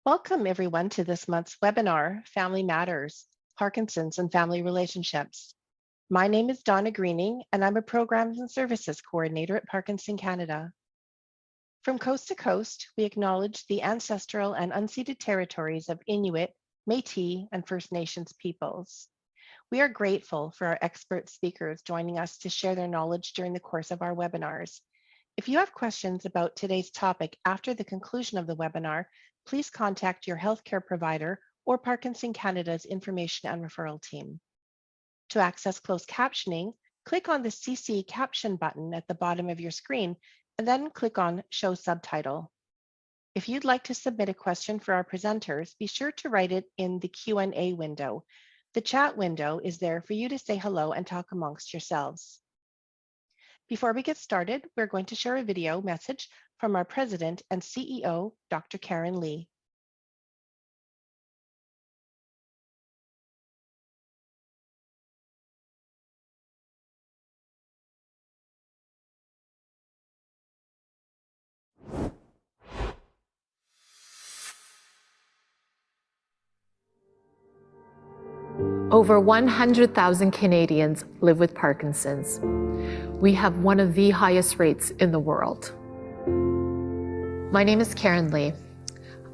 Welcome everyone to this month's webinar, Family Matters, Parkinson's and Family Relationships. My name is Donna Greening and I'm a Programs and Services Coordinator at Parkinson Canada. From coast to coast, we acknowledge the ancestral and unceded territories of Inuit, Métis, and First Nations peoples. We are grateful for our expert speakers joining us to share their knowledge during the course of our webinars. If you have questions about today's topic after the conclusion of the webinar, please contact your healthcare provider or Parkinson Canada's Information and Referral Team. To access closed captioning, click on the CC Caption button at the bottom of your screen and then click on Show Subtitle. If you'd like to submit a question for our presenters, be sure to write it in the Q&A window. The chat window is there for you to say hello and talk amongst yourselves. Before we get started, we're going to share a video message from our President and CEO, Dr. Karen Lee. Over 100,000 Canadians live with Parkinson's. We have one of the highest rates in the world. My name is Karen Lee.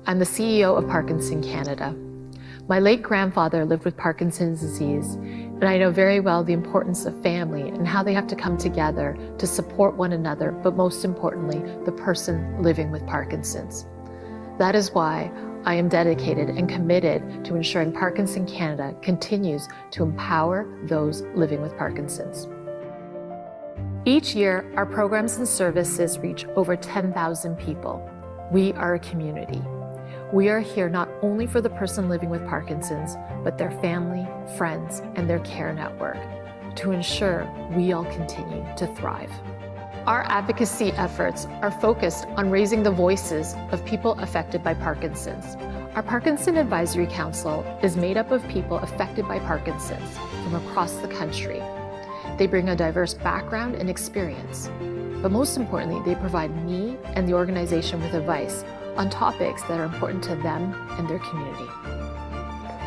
I'm the CEO of Parkinson Canada. My late grandfather lived with Parkinson's disease, and I know very well the importance of family and how they have to come together to support one another, but most importantly, the person living with Parkinson's. That is why I am dedicated and committed to ensuring Parkinson Canada continues to empower those living with Parkinson's. Each year, our programs and services reach over 10,000 people. We are a community. We are here not only for the person living with Parkinson's, but their family, friends, and their care network to ensure we all continue to thrive. Our advocacy efforts are focused on raising the voices of people affected by Parkinson's. Our Parkinson Advisory Council is made up of people affected by Parkinson's from across the country. They bring a diverse background and experience, but most importantly, they provide me and the organization with advice on topics that are important to them and their community.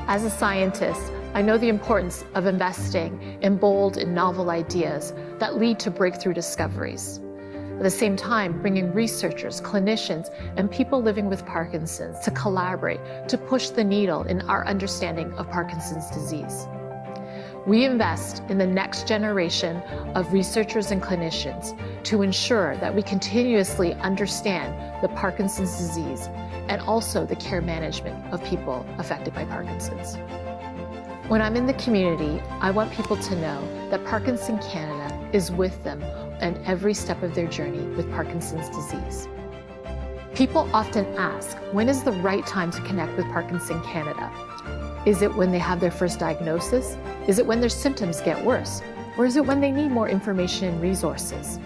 As a scientist, I know the importance of investing in bold and novel ideas that lead to breakthrough discoveries. At the same time, bringing researchers, clinicians, and people living with Parkinson's to collaborate to push the needle in our understanding of Parkinson's disease. We invest in the next generation of researchers and clinicians to ensure that we continuously understand the Parkinson's disease and also the care management of people affected by Parkinson's. When I'm in the community, I want people to know that Parkinson Canada is with them in every step of their journey with Parkinson's disease. People often ask, when is the right time to connect with Parkinson Canada? Is it when they have their first diagnosis? Is it when their symptoms get worse? Or is it when they need more information and resources?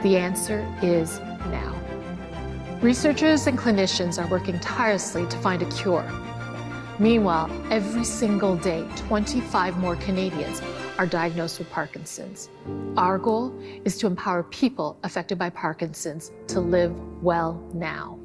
The answer is now. Researchers and clinicians are working tirelessly to find a cure. Meanwhile, every single day, 25 more Canadians are diagnosed with Parkinson's. Our goal is to empower people affected by Parkinson's to live well now.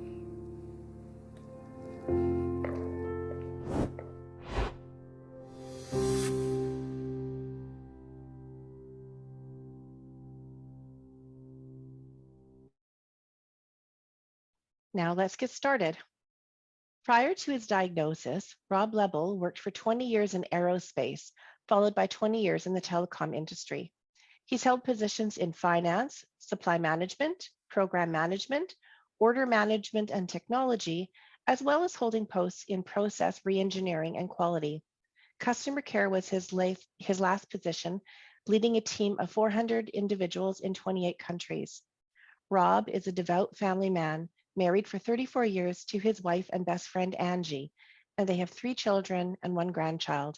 Now let's get started. Prior to his diagnosis, Rob Lebel worked for 20 years in aerospace, followed by 20 years in the telecom industry. He's held positions in finance, supply management, program management, order management and technology, as well as holding posts in process reengineering and quality. Customer care was his last position, leading a team of 400 individuals in 28 countries. Rob is a devout family man, married for 34 years to his wife and best friend, Angie, and they have 3 children and 1 grandchild.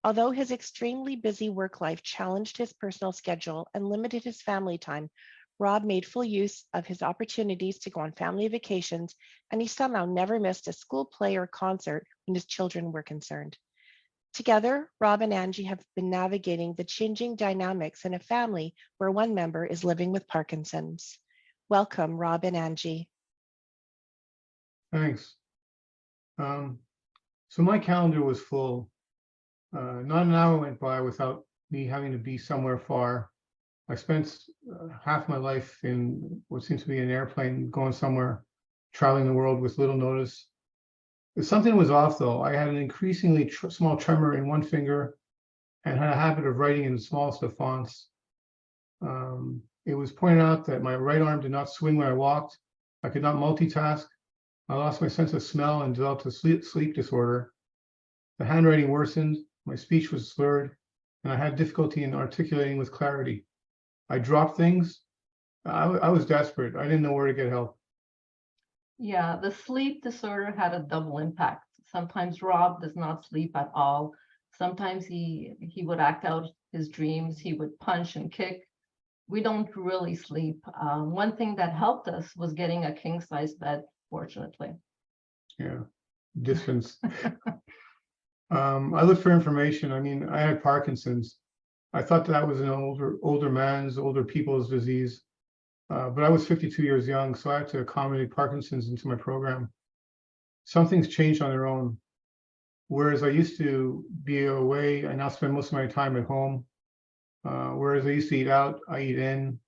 Although his extremely busy work life challenged his personal schedule and limited his family time, Rob made full use of his opportunities to go on family vacations, and he somehow never missed a school play or concert when his children were concerned. Together, Rob and Angie have been navigating the changing dynamics in a family where one member is living with Parkinson's. Welcome, Rob and Angie. Thanks. So my calendar was full. Not an hour went by without me having to be somewhere far. I spent half my life in what seems to be an airplane going somewhere, traveling the world with little notice. Something was off though. I had an increasingly small tremor in one finger and had a habit of writing in the smallest of fonts. It was pointed out that my right arm did not swing when I walked. I could not multitask. I lost my sense of smell and developed a sleep disorder. The handwriting worsened, my speech was slurred, and I had difficulty in articulating with clarity. I dropped things. I was desperate. I didn't know where to get help. Yeah, the sleep disorder had a double impact. Sometimes Rob does not sleep at all. Sometimes he would act out his dreams. He would punch and kick. We don't really sleep. One thing that helped us was getting a king-size bed, fortunately. Yeah, distance. I looked for information. I mean, I had Parkinson's. I thought that was an older people's disease. But I was 52 years young, so I had to accommodate Parkinson's into my program. Some things changed on their own. Whereas I used to be away, I now spend most of my time at home. Whereas I used to eat out, I eat in.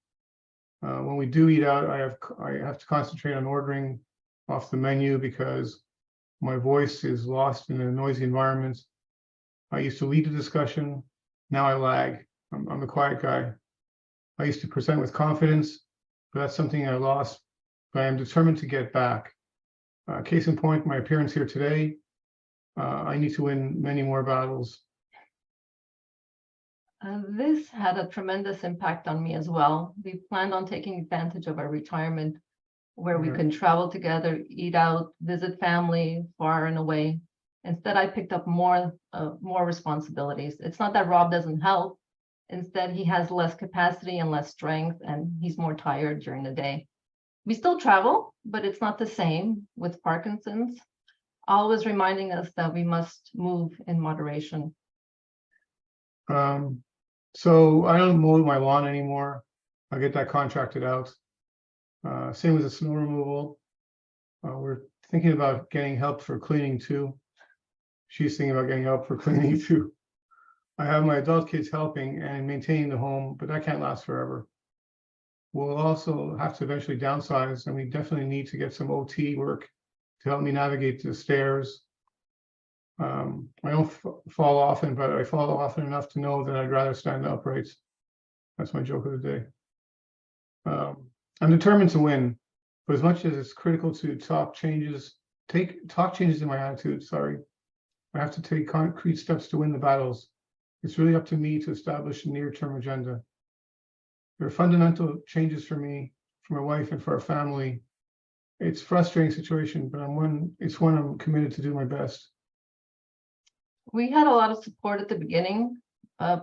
When we do eat out, I have to concentrate on ordering off the menu because my voice is lost in a noisy environment. I used to lead the discussion. Now I lag. I'm the quiet guy. I used to present with confidence, but that's something I lost, but I am determined to get back. Case in point, my appearance here today, I need to win many more battles. This had a tremendous impact on me as well. We planned on taking advantage of our retirement where we can travel together, eat out, visit family far and away. Instead, I picked up more responsibilities. It's not that Rob doesn't help. Instead, he has less capacity and less strength, and he's more tired during the day. We still travel, but it's not the same with Parkinson's, always reminding us that we must move in moderation. So I don't mow my lawn anymore. I get that contracted out. Same with the snow removal. We're thinking about getting help for cleaning too. She's thinking about getting help for cleaning too. I have my adult kids helping and maintaining the home, but that can't last forever. We'll also have to eventually downsize, and we definitely need to get some OT work to help me navigate the stairs. I don't fall often, but I fall often enough to know that I'd rather stand upright. That's my joke of the day. I'm determined to win, but as much as it's critical to talk changes in my attitude, I have to take concrete steps to win the battles. It's really up to me to establish a near-term agenda. There are fundamental changes for me, for my wife, and for our family. It's a frustrating situation, but it's one I'm committed to do my best. We had a lot of support at the beginning.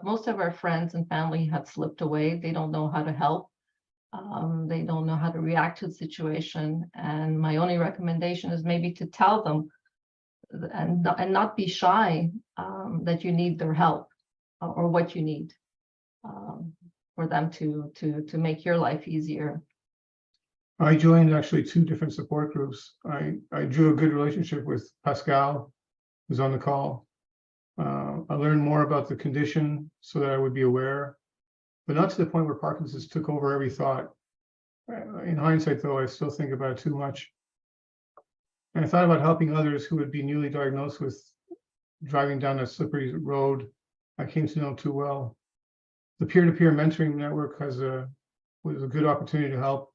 Most of our friends and family have slipped away. They don't know how to help. They don't know how to react to the situation. And my only recommendation is maybe to tell them and not be shy that you need their help or what you need for them to make your life easier. I joined actually 2 different support groups. I drew a good relationship with Pascal, who's on the call. I learned more about the condition so that I would be aware, but not to the point where Parkinson's took over every thought. In hindsight, though, I still think about it too much. And I thought about helping others who would be newly diagnosed with driving down a slippery road I came to know too well. The peer-to-peer mentoring network was a good opportunity to help.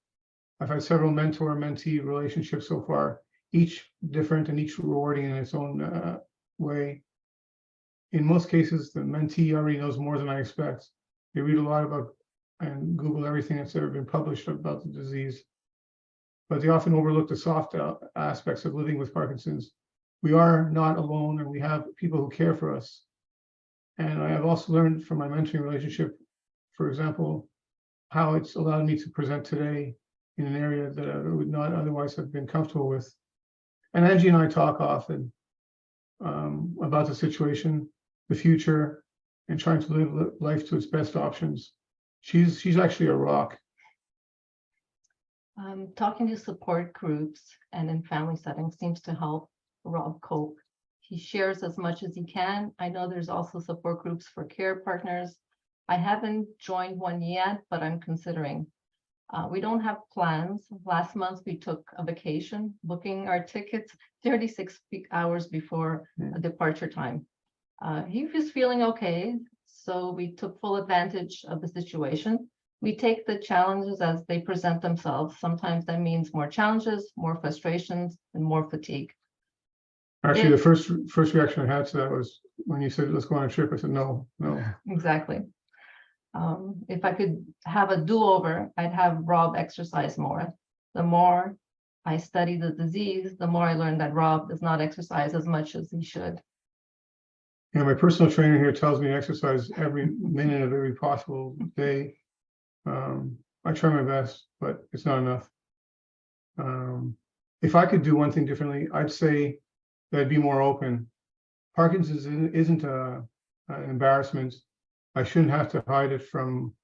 I've had several mentor-mentee relationships so far, each different and each rewarding in its own way. In most cases, the mentee already knows more than I expect. They read a lot about and Google everything that's ever been published about the disease, but they often overlook the soft aspects of living with Parkinson's. We are not alone, and we have people who care for us. And I have also learned from my mentoring relationship, for example, how it's allowed me to present today in an area that I would not otherwise have been comfortable with. And Angie and I talk often about the situation, the future, and trying to live life to its best options. She's actually a rock. Talking to support groups and in family settings seems to help Rob cope. He shares as much as he can. I know there's also support groups for care partners. I haven't joined one yet, but I'm considering. We don't have plans. Last month, we took a vacation, booking our tickets 36 hours before a departure time. He was feeling okay, so we took full advantage of the situation. We take the challenges as they present themselves. Sometimes that means more challenges, more frustrations, and more fatigue. Actually, the first reaction I had to that was when you said, let's go on a trip. I said, no. Exactly. If I could have a do-over, I'd have Rob exercise more. The more I study the disease, the more I learn that Rob does not exercise as much as he should. Yeah, my personal trainer here tells me to exercise every minute of every possible day. I try my best, but it's not enough. If I could do one thing differently, I'd say that I'd be more open. Parkinson's isn't an embarrassment. I shouldn't have to hide it from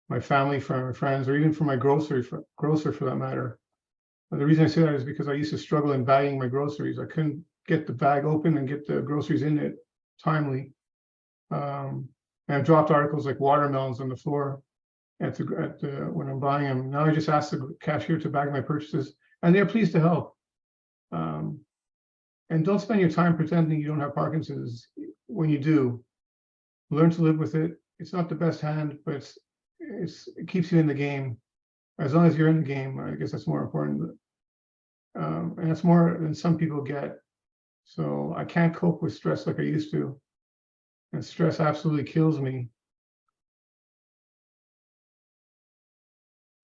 my family, from my friends, or even from my grocer for that matter. The reason I say that is because I used to struggle in bagging my groceries. I couldn't get the bag open and get the groceries in it timely. And I've dropped articles like watermelons on the floor when I'm buying them. Now I just ask the cashier to bag my purchases, and they're pleased to help. And don't spend your time pretending you don't have Parkinson's when you do. Learn to live with it. It's not the best hand, but it keeps you in the game. As long as you're in the game, I guess that's more important. And that's more than some people get. So I can't cope with stress like I used to. And stress absolutely kills me.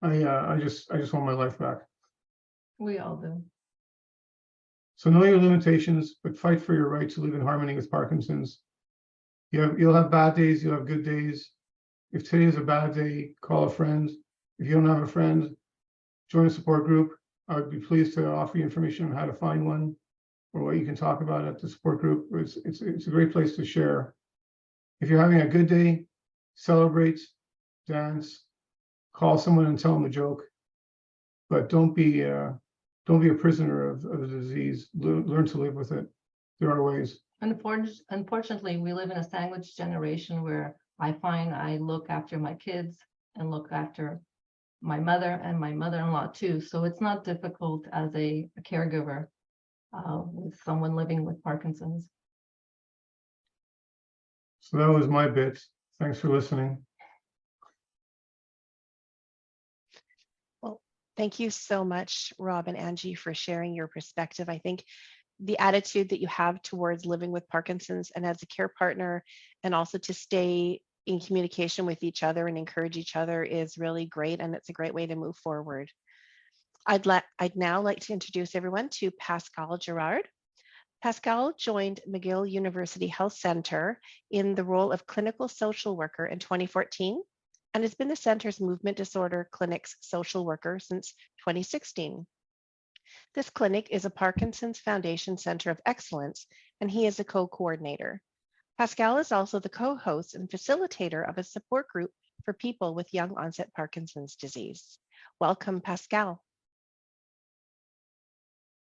I just want my life back. We all do. So know your limitations, but fight for your right to live in harmony with Parkinson's. You'll have bad days, you'll have good days. If today is a bad day, call a friend. If you don't have a friend, join a support group. I would be pleased to offer you information on how to find one or what you can talk about at the support group. It's a great place to share. If you're having a good day, celebrate, dance, call someone and tell them a joke, but don't be a prisoner of the disease. Learn to live with it. There are ways. Unfortunately, we live in a sandwich generation where I find I look after my kids and look after my mother and my mother-in-law too. So it's not difficult as a caregiver with someone living with Parkinson's. So that was my bit. Thanks for listening. Well, thank you so much, Rob and Angie, for sharing your perspective. I think the attitude that you have towards living with Parkinson's and as a care partner, and also to stay in communication with each other and encourage each other is really great. And it's a great way to move forward. I'd now like to introduce everyone to Pascal Girard. Pascal joined McGill University Health Center in the role of clinical social worker in 2014 and has been the center's movement disorder clinic's social worker since 2016. This clinic is a Parkinson's Foundation Center of Excellence, and he is a co-coordinator. Pascal is also the co-host and facilitator of a support group for people with young onset Parkinson's disease. Welcome, Pascal.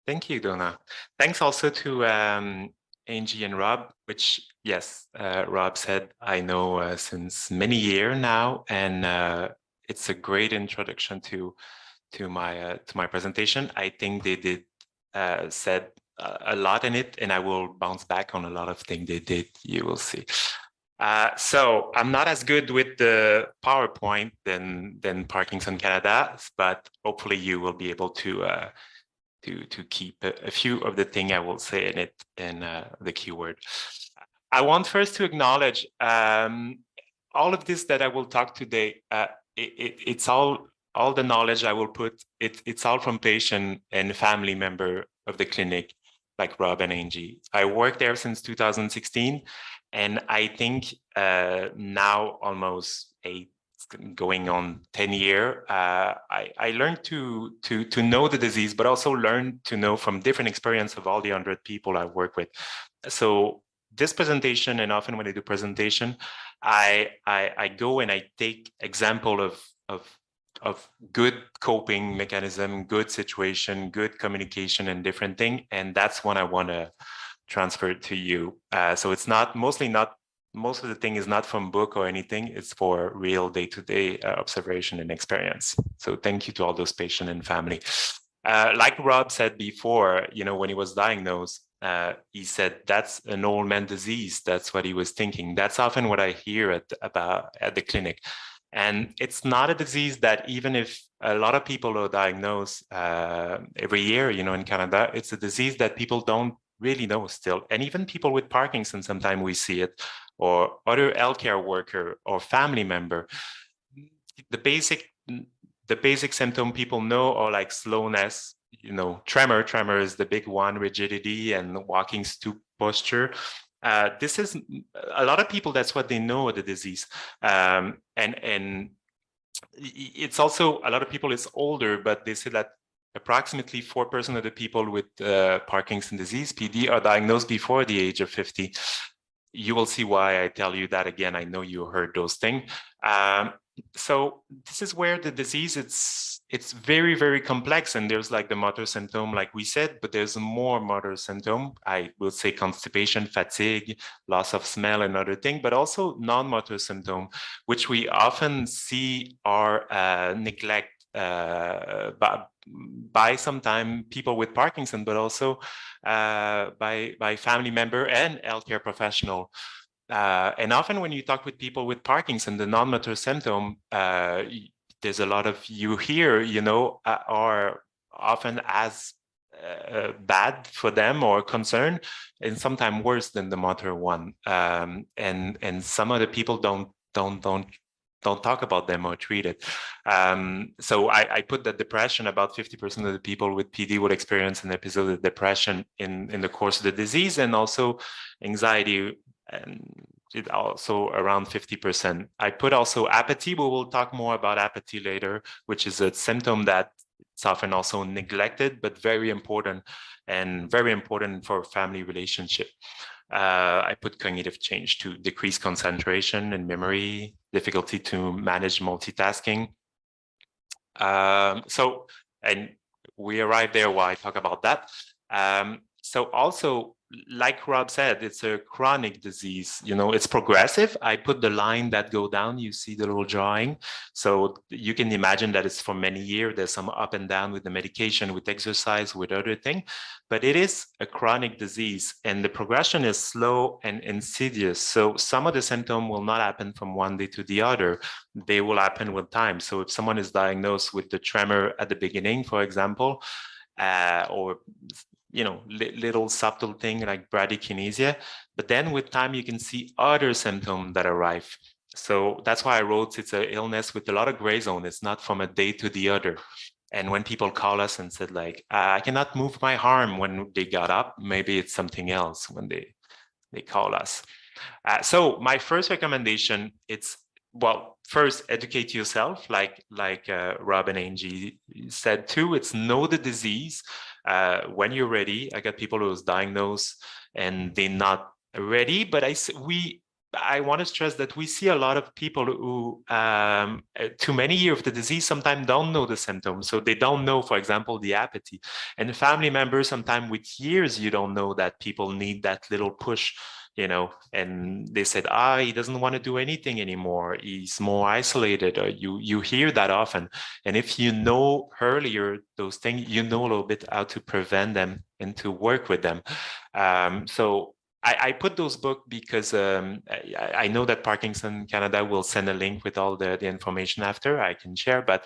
Thank you, Donna. Thanks also to Angie and Rob, which, yes, Rob said, I know since many years now, and it's a great introduction to my presentation. I think they did said a lot in it, and I will bounce back on a lot of things they did. You will see. So I'm not as good with the PowerPoint than Parkinson Canada, but hopefully you will be able to keep a few of the things I will say in it in the keyword. I want first to acknowledge all of this that I will talk today. It's all the knowledge I will put. It's all from patient and family member of the clinic, like Rob and Angie. I worked there since 2016, and I think now almost 8. Going on 10 years, I learned to know the disease, but also learned to know from different experience of all the 100 people I work with. So this presentation, and often when I do presentation, I go and I take example of good coping mechanism, good situation, good communication, and different thing. And that's what I want to transfer to you. So it's not most of the thing is not from book or anything. It's for real day-to-day observation and experience. So thank you to all those patients and family. Like Rob said before, when he was diagnosed, he said that's an old man disease. That's what he was thinking. That's often what I hear at the clinic. And it's not a disease that, even if a lot of people are diagnosed every year, in Canada, it's a disease that people don't really know still. And even people with Parkinson, sometimes we see it, or other healthcare worker or family member. The basic symptom people know are like slowness, tremor is the big one, rigidity, and walking stoop posture. This is a lot of people, that's what they know of the disease. And it's also, a lot of people is older, but they say that approximately 4% of the people with Parkinson disease, PD, are diagnosed before the age of 50. You will see why I tell you that again. I know you heard those things. So this is where the disease, it's very, very complex. And there's like the motor symptom, like we said, but there's more motor symptom. I will say constipation, fatigue, loss of smell, and other thing, but also non-motor symptom, which we often see are neglect by sometimes people with Parkinson, but also by family member and healthcare professional. And often when you talk with people with Parkinson, the non-motor symptom, there's a lot of you hear, are often as bad for them or concern, and sometimes worse than the motor one. And some other people don't talk about them or treat it. So I put that depression, about 50% of the people with PD will experience an episode of depression in the course of the disease, and also anxiety, and it also around 50%. I put also apathy, but we'll talk more about apathy later, which is a symptom that it's often also neglected, but very important, and very important for family relationship. I put cognitive change to decrease concentration and memory, difficulty to manage multitasking. And we arrived there while I talk about that. So also, like Rob said, it's a chronic disease. It's progressive. I put the line that go down. You see the little drawing. So you can imagine that it's for many years. There's some up and down with the medication, with exercise, with other things. But it is a chronic disease, and the progression is slow and insidious. So some of the symptoms will not happen from one day to the other. They will happen with time. So if someone is diagnosed with the tremor at the beginning, for example, or little subtle thing like bradykinesia, but then with time you can see other symptoms that arrive. So that's why I wrote it's an illness with a lot of gray zone. It's not from a day to the other. And when people call us and said like, I cannot move my arm when they got up, maybe it's something else when they call us. So my first recommendation, it's, well, first educate yourself, like Rob and Angie said too. It's know the disease. When you're ready, I got people who was diagnosed and they're not ready, but I want to stress that we see a lot of people who, too many years of the disease, sometimes don't know the symptoms. So they don't know, for example, the apathy. And family members, sometimes with years, you don't know that people need that little push, and they said, he doesn't want to do anything anymore. He's more isolated. Or you hear that often. And if you know earlier those things, you know a little bit how to prevent them and to work with them. So I put those books because I know that Parkinson Canada will send a link with all the information after I can share, but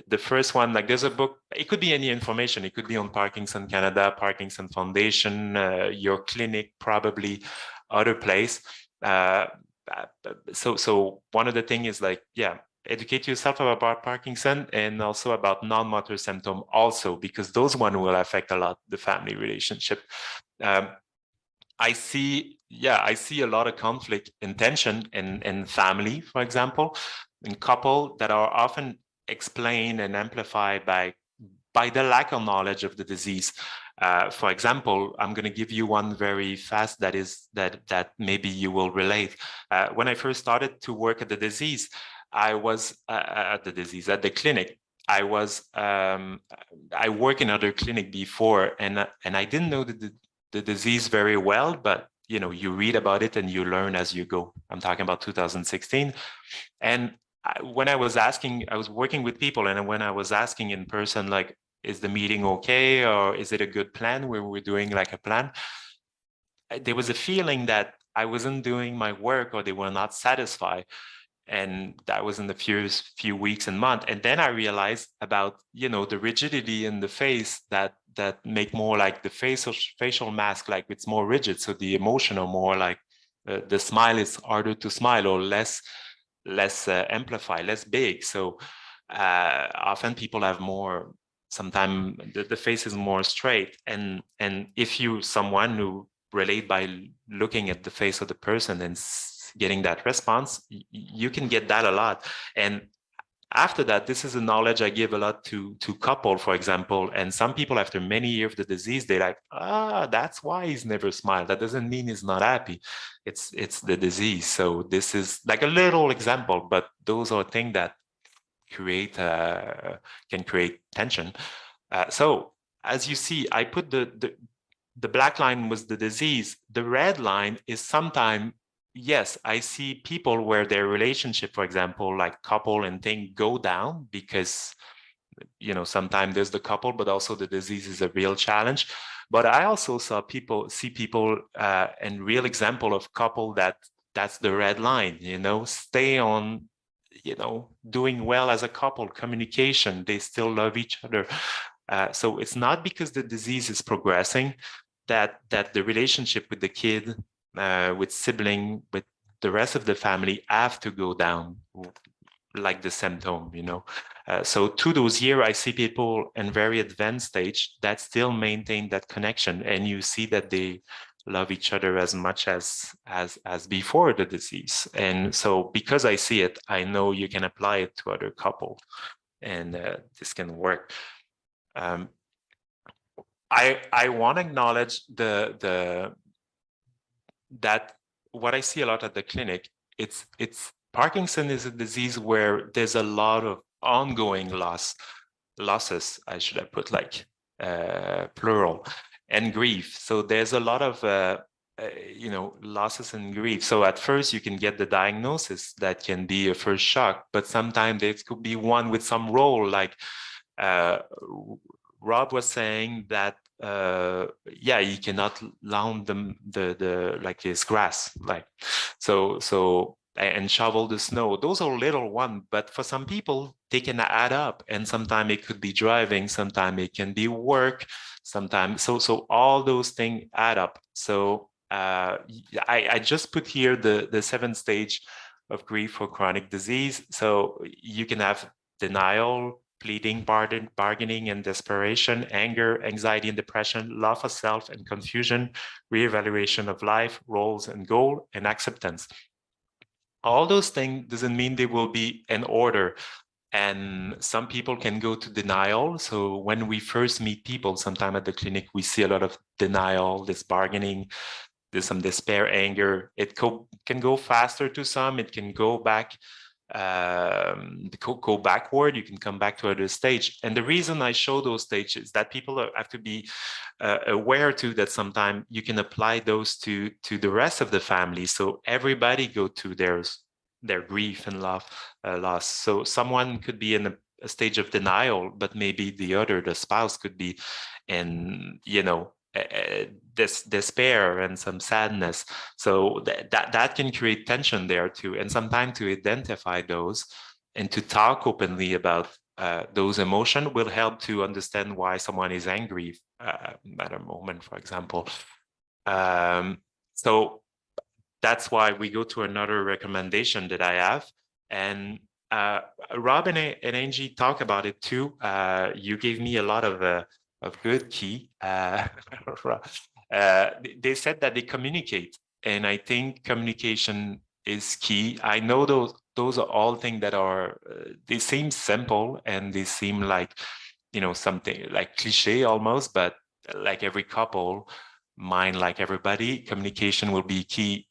the first one, like there's a book, it could be any information. It could be on Parkinson Canada, Parkinson Foundation, your clinic, probably other place. So one of the things is like, educate yourself about Parkinson and also about non-motor symptom also, because those one will affect a lot the family relationship. I see a lot of conflict and tension in family, for example, in couple that are often explained and amplified by the lack of knowledge of the disease. For example, I'm going to give you one very fast that maybe you will relate. When I first started to work at the disease, I was at the clinic. I work in other clinic before, and I didn't know the disease very well, but you read about it and you learn as you go. I'm talking about 2016. And when I was working with people, and when I was asking in person, like, is the meeting okay, or is it a good plan where we're doing like a plan? There was a feeling that I wasn't doing my work, or they were not satisfied. And that was in the few weeks and months. And then I realized about, the rigidity in the face that make more like the facial mask, like it's more rigid. So the emotion are more like the smile is harder to smile, or less amplified, less big. So often people have more, sometimes the face is more straight. And if you someone who relate by looking at the face of the person and getting that response, you can get that a lot. And after that, this is a knowledge I give a lot to couple, for example. And some people, after many years of the disease, they're like, that's why he's never smiled. That doesn't mean he's not happy. It's the disease. So this is like a little example, but those are things that can create tension. So as you see, I put the black line was the disease. The red line is sometimes, yes, I see people where their relationship, for example, like couple and thing, go down because, sometimes there's the couple, but also the disease is a real challenge. But I also see people and real example of couple that's the red line, stay on, doing well as a couple, communication, they still love each other. So it's not because the disease is progressing that the relationship with the kid, with sibling, with the rest of the family have to go down, like the symptom, So to those years, I see people in very advanced stage that still maintain that connection, and you see that they love each other as much as before the disease. And so because I see it, I know you can apply it to other couples, and this can work. I want to acknowledge that what I see a lot at the clinic, it's Parkinson is a disease where there's a lot of ongoing losses. I should have put like plural, and grief. So there's a lot of losses and grief. So at first you can get the diagnosis that can be a first shock, but sometimes there could be one with some role, like Rob was saying that he cannot lawn the like his grass, like so and shovel the snow. Those are little one, but for some people they can add up, and sometimes it could be driving, sometimes it can be work, sometimes so all those things add up. So I just put here the 7 stage of grief for chronic disease. So you can have denial, pleading, bargaining and desperation, anger, anxiety and depression, love of self and confusion, reevaluation of life, roles and goal, and acceptance. All those things doesn't mean they will be in order. And some people can go to denial. So when we first meet people, sometime at the clinic, we see a lot of denial, this bargaining, there's some despair, anger. It can go faster to some, it can go back, go backward, you can come back to other stage. And the reason I show those stages is that people have to be aware too that sometimes you can apply those to the rest of the family. So everybody go to their grief and loss. So someone could be in a stage of denial, but maybe the spouse could be in, this despair and some sadness. So that can create tension there too. And sometimes to identify those and to talk openly about those emotions will help to understand why someone is angry at a moment, for example. So that's why we go to another recommendation that I have. And Rob and Angie talk about it too. You gave me a lot of good key. They said that they communicate, and I think communication is key. I know those are all things that are they seem simple and they seem like something like cliche almost, but like every couple, mine like everybody, communication will be key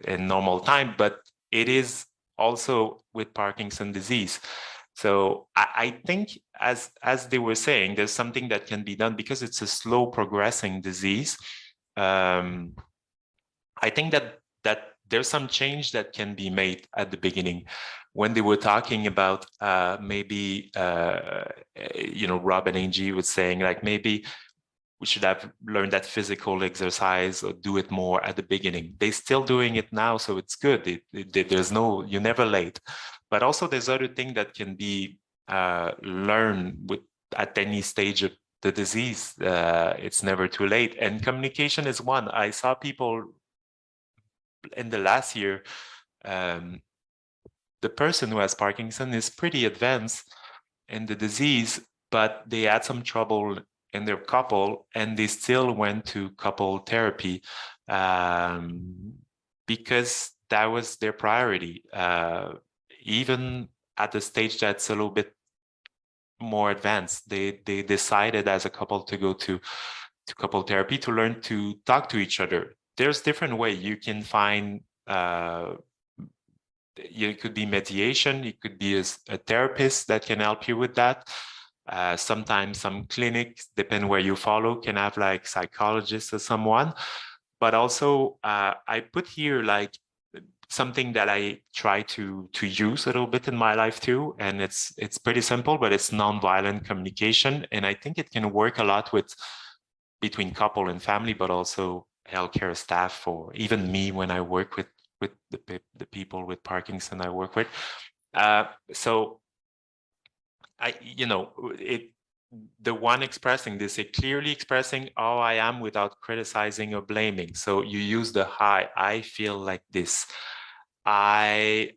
in normal time, but it is also with Parkinson disease. So I think, as they were saying, there's something that can be done because it's a slow progressing disease. I think that there's some change that can be made at the beginning. When they were talking about maybe, Rob and Angie was saying, like, maybe we should have learned that physical exercise or do it more at the beginning. They're still doing it now, so it's good. You're never late. But also there's other things that can be learned at any stage of the disease. It's never too late. And communication is one. I saw people in the last year, the person who has Parkinson is pretty advanced in the disease, but they had some trouble in their couple, and they still went to couple therapy because that was their priority. Even at the stage that's a little bit more advanced, they decided as a couple to go to couple therapy to learn to talk to each other. There's different way you can find. It could be mediation. It could be a therapist that can help you with that. Sometimes some clinics, depend where you follow, can have like psychologists or someone. But also, I put here like something that I try to use a little bit in my life too, and it's pretty simple, but it's nonviolent communication, and I think it can work a lot between couple and family, but also healthcare staff, or even me when I work with the people with Parkinson I work with. So the one expressing this, clearly expressing how I am without criticizing or blaming. So you use the I feel like this. I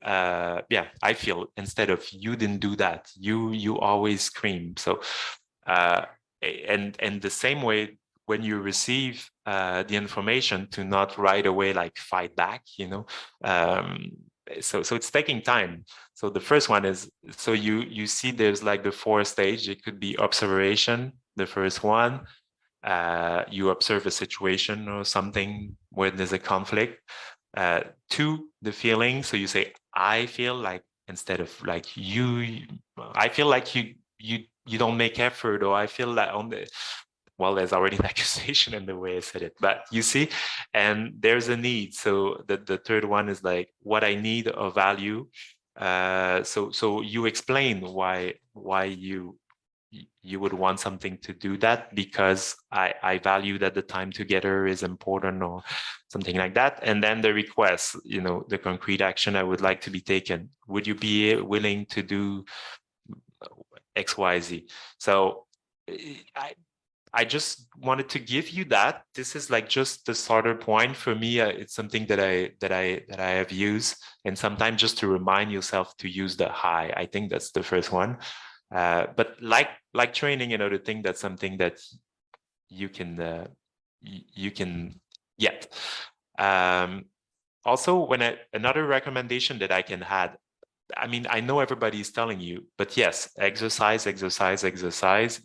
feel, instead of you didn't do that. You always scream. So and the same way, when you receive the information, to not right away like fight back, so it's taking time. So the first one is, so you see there's like the 4 stage. It could be observation, the first one. You observe a situation or something where there's a conflict. 2, the feeling. So you say, I feel like, instead of like I feel like you don't make effort, or I feel like well, there's already an accusation in the way I said it, but you see, and there's a need. So the third one is like, what I need or value. So you explain why you would want something to do that, because I value that the time together is important, or something like that. And then the request, the concrete action I would like to be taken. Would you be willing to do X, Y, Z? So I just wanted to give you that. This is like just the starter point for me. It's something that I have used, and sometimes just to remind yourself to use the I. I think that's the first one. But like training and other thing, that's something that you can get. Also, another recommendation that I can add, I mean, I know everybody's telling you, but yes, exercise.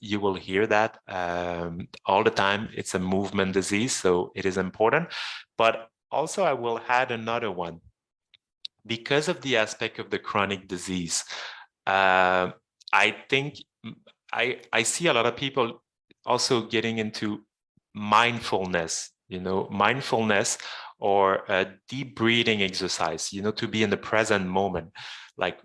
You will hear that all the time. It's a movement disease, so it is important. But also, I will add another one. Because of the aspect of the chronic disease, I think I see a lot of people also getting into mindfulness, mindfulness, or a deep breathing exercise, to be in the present moment. Like,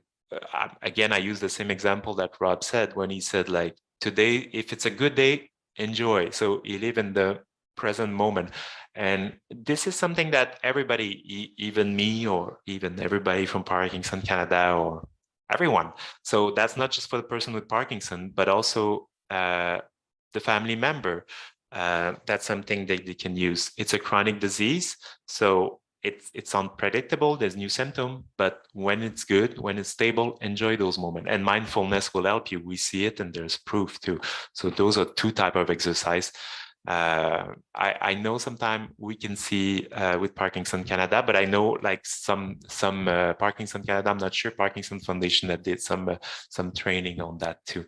again, I use the same example that Rob said when he said, like, today, if it's a good day, enjoy. So you live in the present moment. And this is something that everybody, even me, or even everybody from Parkinson Canada, or everyone. So that's not just for the person with Parkinson, but also the family member. That's something that they can use. It's a chronic disease, so it's unpredictable. There's new symptom, but when it's good, when it's stable, enjoy those moments. And mindfulness will help you. We see it, and there's proof too. So those are 2 types of exercise. I know sometimes we can see with Parkinson Canada, but I know like some Parkinson Canada, I'm not sure, Parkinson Foundation, that did some training on that too.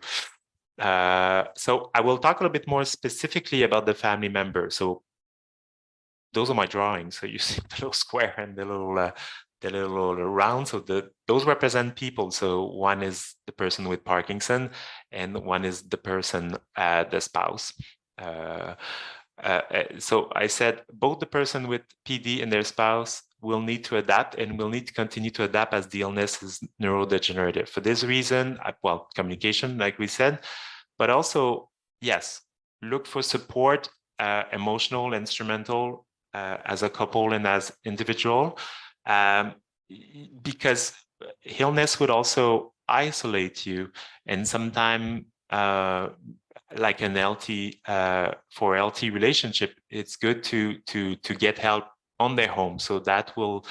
So I will talk a little bit more specifically about the family member. So those are my drawings. So you see the little square and the little the little round. So those represent people. So one is the person with Parkinson, and one is the person, the spouse. So I said both the person with PD and their spouse will need to adapt and will need to continue to adapt as the illness is neurodegenerative. For this reason, well, communication, like we said, but also, yes, look for support, emotional, instrumental, as a couple and as individual, because illness would also isolate you, and sometimes like an LT, for LT relationship, it's good to get help on their home, so that will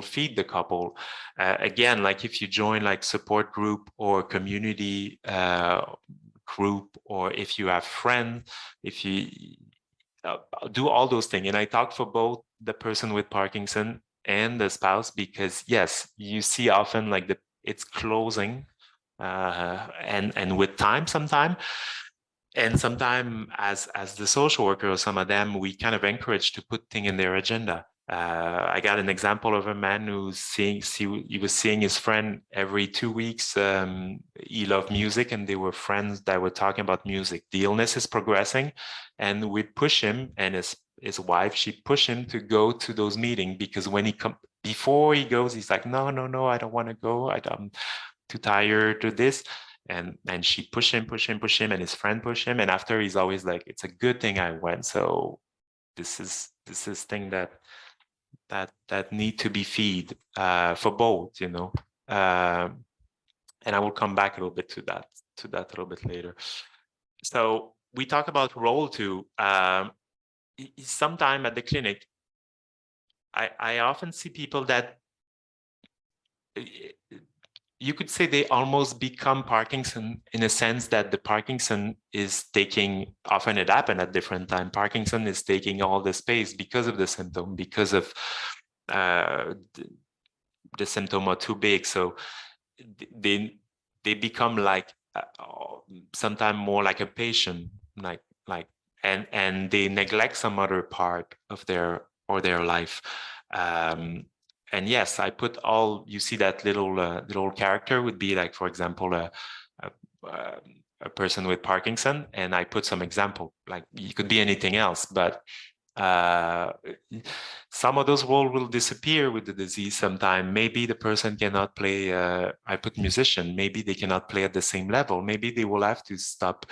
feed the couple. Again, like if you join like support group or community group, or if you have friends, if you do all those things. And I talk for both the person with Parkinson and the spouse, because yes, you see often like it's closing, and with time sometime. And sometimes as the social worker, or some of them, we kind of encourage to put things in their agenda. I got an example of a man who's he was seeing his friend every 2 weeks. He loved music, and they were friends that were talking about music. The illness is progressing, and we push him, and his wife, she pushed him to go to those meetings, because when before he goes, he's like, no, I don't want to go. I'm too tired to this. And she push him, and his friend push him. And after, he's always like, it's a good thing I went. So this is thing that need to be feed for both, you know. And I will come back a little bit to that a little bit later. So we talk about role too. Sometime at the clinic, I often see people that you could say they almost become Parkinson, in a sense that the Parkinson is taking, often it happens at different times, Parkinson is taking all the space because of the symptom, because of the symptom are too big. So they become like sometimes more like a patient, and they neglect some other part of their life. And yes, I put all, you see that little character would be like, for example, a person with Parkinson, and I put some example, like it could be anything else, but some of those roles will disappear with the disease sometime. Maybe the person cannot play, I put musician, maybe they cannot play at the same level, maybe they will have to stop.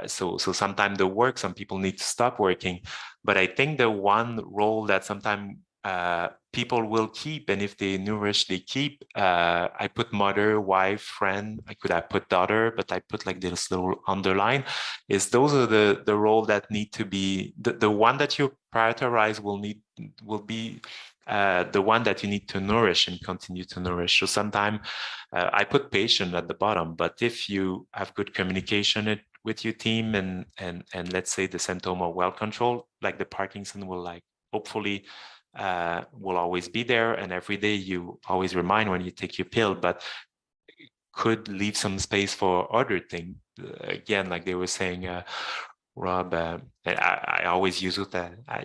So sometimes the work, some people need to stop working. But I think the one role that sometimes people will keep, and if they nourish, they keep. I put mother, wife, friend. I could have put daughter, but I put like this little underline. Is those are the role that need to be the one that you prioritize will be the one that you need to nourish and continue to nourish. So sometimes I put patient at the bottom, but if you have good communication with your team, and let's say the symptom are well controlled, like the Parkinson will like hopefully will always be there, and every day you always remind when you take your pill, but could leave some space for other things. Again, like they were saying, Rob, I always use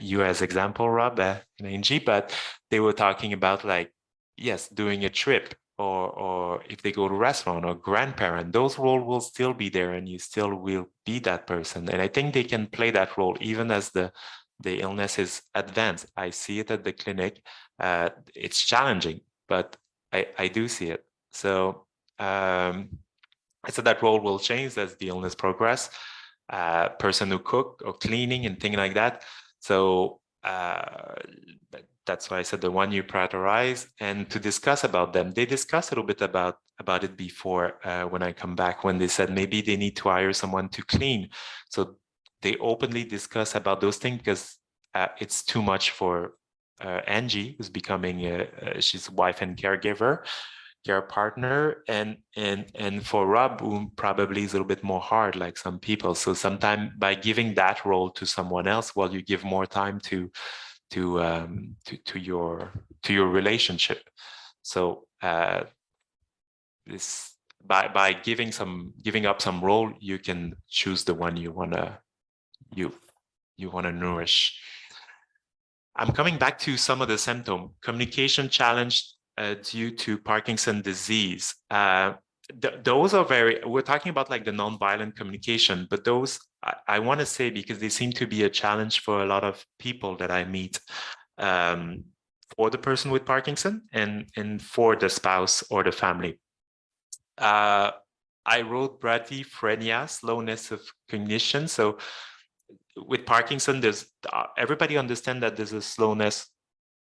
you as example, Rob, and Angie, but they were talking about like, yes, doing a trip, or if they go to a restaurant, or grandparent, those roles will still be there, and you still will be that person. And I think they can play that role even as the illness is advanced. I see it at the clinic. It's challenging, but I do see it. So I said that role will change as the illness progress. Person who cook or cleaning and things like that. So that's why I said the one you prioritize, and to discuss about them. They discussed a little bit about it before when I come back, when they said maybe they need to hire someone to clean. So they openly discuss about those things, because it's too much for Angie, who's becoming she's wife and caregiver, care partner, and for Rob, who probably is a little bit more hard, like some people. So sometimes by giving that role to someone else, well, you give more time to your relationship. So this by giving up some role, you can choose the one you wanna nourish. I'm coming back to some of the symptoms. Communication challenge due to Parkinson disease. Those are we're talking about like the nonviolent communication, but those I want to say because they seem to be a challenge for a lot of people that I meet, for the person with Parkinson and for the spouse or the family. I wrote bradyphrenia, slowness of cognition. So with Parkinson, there's everybody understand that there's a slowness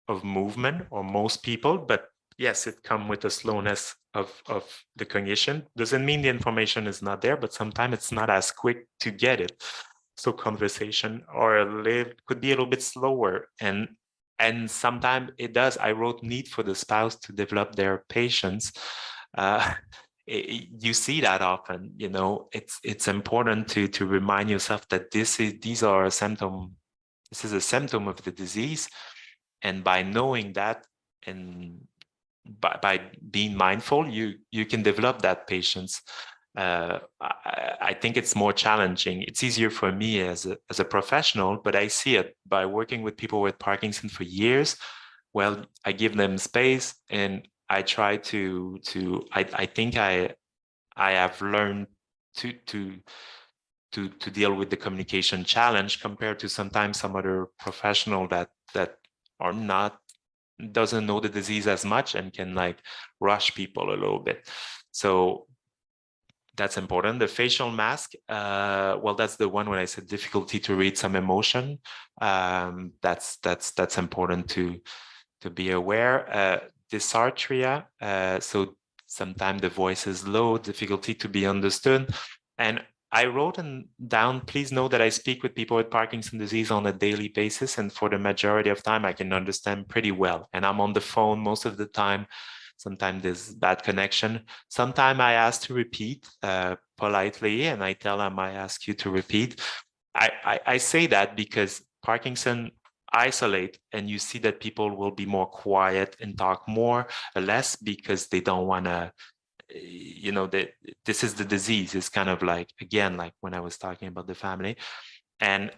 of movement, or most people, but yes, it comes with a slowness of the cognition. Doesn't mean the information is not there, but sometimes it's not as quick to get it. So conversation could be a little bit slower, and sometimes it does. I wrote need for the spouse to develop their patience. You see that often, you know. It's important to remind yourself that these are a symptom. This is a symptom of the disease, and by knowing that and by being mindful, you can develop that patience. I think it's more challenging. It's easier for me as a professional, but I see it by working with people with Parkinson for years. Well, I give them space, and I try to I think I have learned to deal with the communication challenge compared to sometimes some other professional that are not, doesn't know the disease as much and can like rush people a little bit. So that's important. The facial mask, well, that's the one when I said difficulty to read some emotion. That's important to be aware. Dysarthria, so sometimes the voice is low, difficulty to be understood. And I wrote down, please know that I speak with people with Parkinson's disease on a daily basis, and for the majority of time, I can understand pretty well. And I'm on the phone most of the time. Sometimes there's bad connection. Sometimes I ask to repeat politely, and I tell them I ask you to repeat. I say that because Parkinson isolate, and you see that people will be more quiet and talk more or less because they don't want to, you know, that this is the disease. It's kind of like, again, like when I was talking about the family, and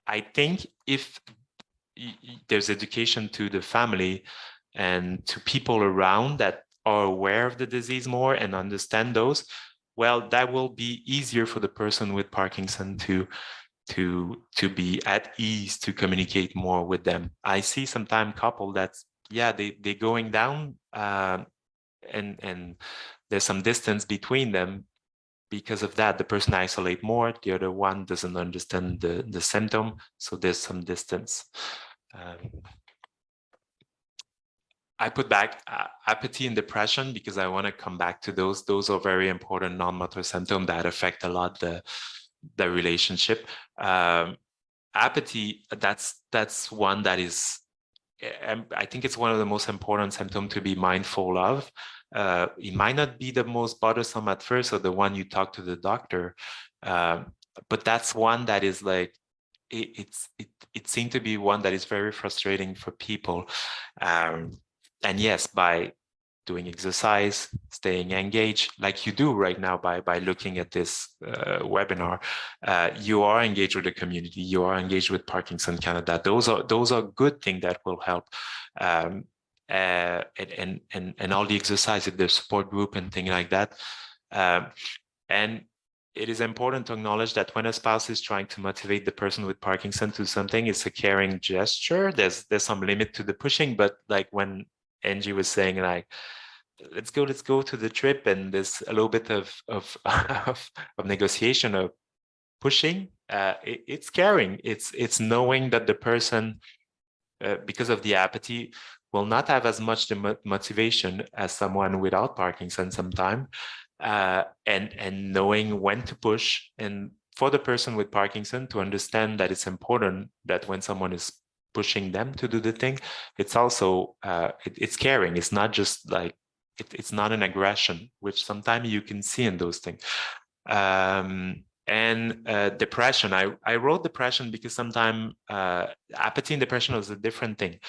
I think if there's education to the family and to people around that are aware of the disease more and understand those, well, that will be easier for the person with Parkinson to be at ease to communicate more with them. I see sometimes couple that's, yeah, they're going down and there's some distance between them. Because of that, the person isolate more, the other one doesn't understand the symptom, so there's some distance. I put back apathy and depression because I want to come back to those. Those are very important non-motor symptoms that affect a lot the relationship. Apathy, that's one that is, I think it's one of the most important symptoms to be mindful of. It might not be the most bothersome at first, or the one you talk to the doctor, but that's one that is like, it seemed to be one that is very frustrating for people. And yes, by doing exercise, staying engaged, like you do right now by looking at this webinar, you are engaged with the community, you are engaged with Parkinson Canada. Those are good things that will help. And all the exercise, the support group and things like that. And it is important to acknowledge that when a spouse is trying to motivate the person with Parkinson to something, it's a caring gesture. There's some limit to the pushing, but like when Angie was saying, like, let's go to the trip, and there's a little bit of negotiation, of pushing. It's caring. It's knowing that the person, because of the apathy, will not have as much the motivation as someone without Parkinson sometimes, and knowing when to push. And for the person with Parkinson to understand that it's important that when someone is pushing them to do the thing, it's also it's caring. It's not just like it's not an aggression, which sometimes you can see in those things. And depression, I wrote depression because sometimes apathy and depression was a different thing.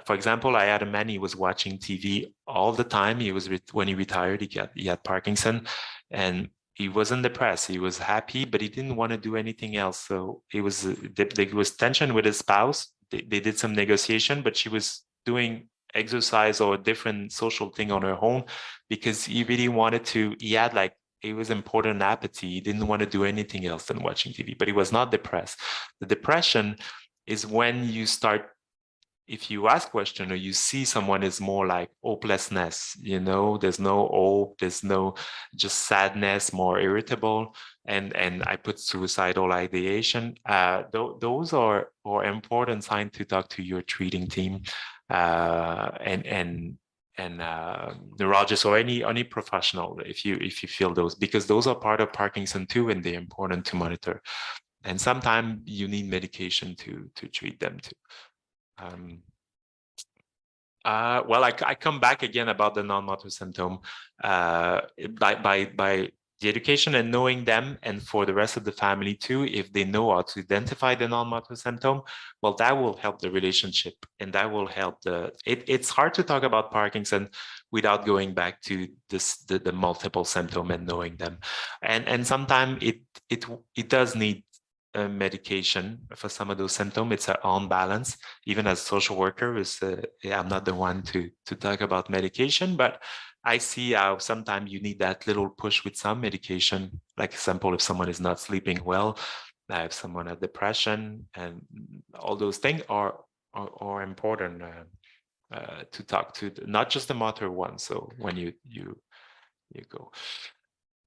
For example, I had a man, he was watching TV all the time. He was when he retired, he had Parkinson, and he wasn't depressed. He was happy, but he didn't want to do anything else. So it was there was tension with his spouse. they did some negotiation, but she was doing exercise or a different social thing on her own because he really wanted to, he had like, it was important apathy. He didn't want to do anything else than watching TV, but he was not depressed. The depression is when you start, if you ask question or you see someone is more like hopelessness, you know, there's no hope, there's no just sadness, more irritable. And I put suicidal ideation. Those are important signs to talk to your treating team and neurologist or any professional if you feel those, because those are part of Parkinson too, and they're important to monitor. And sometimes you need medication to treat them too. Well, I come back again about the non-motor symptom by the education and knowing them, and for the rest of the family too, if they know how to identify the non-motor symptom, well, that will help the relationship, and that will help it's hard to talk about Parkinson without going back to the multiple symptom and knowing them, and sometimes it does need medication for some of those symptoms. It's an on balance. Even as a social worker, I'm not the one to talk about medication, but I see how sometimes you need that little push with some medication. Like example, if someone is not sleeping well, if someone has depression, and all those things are important to talk to, not just the motor one. So when you go.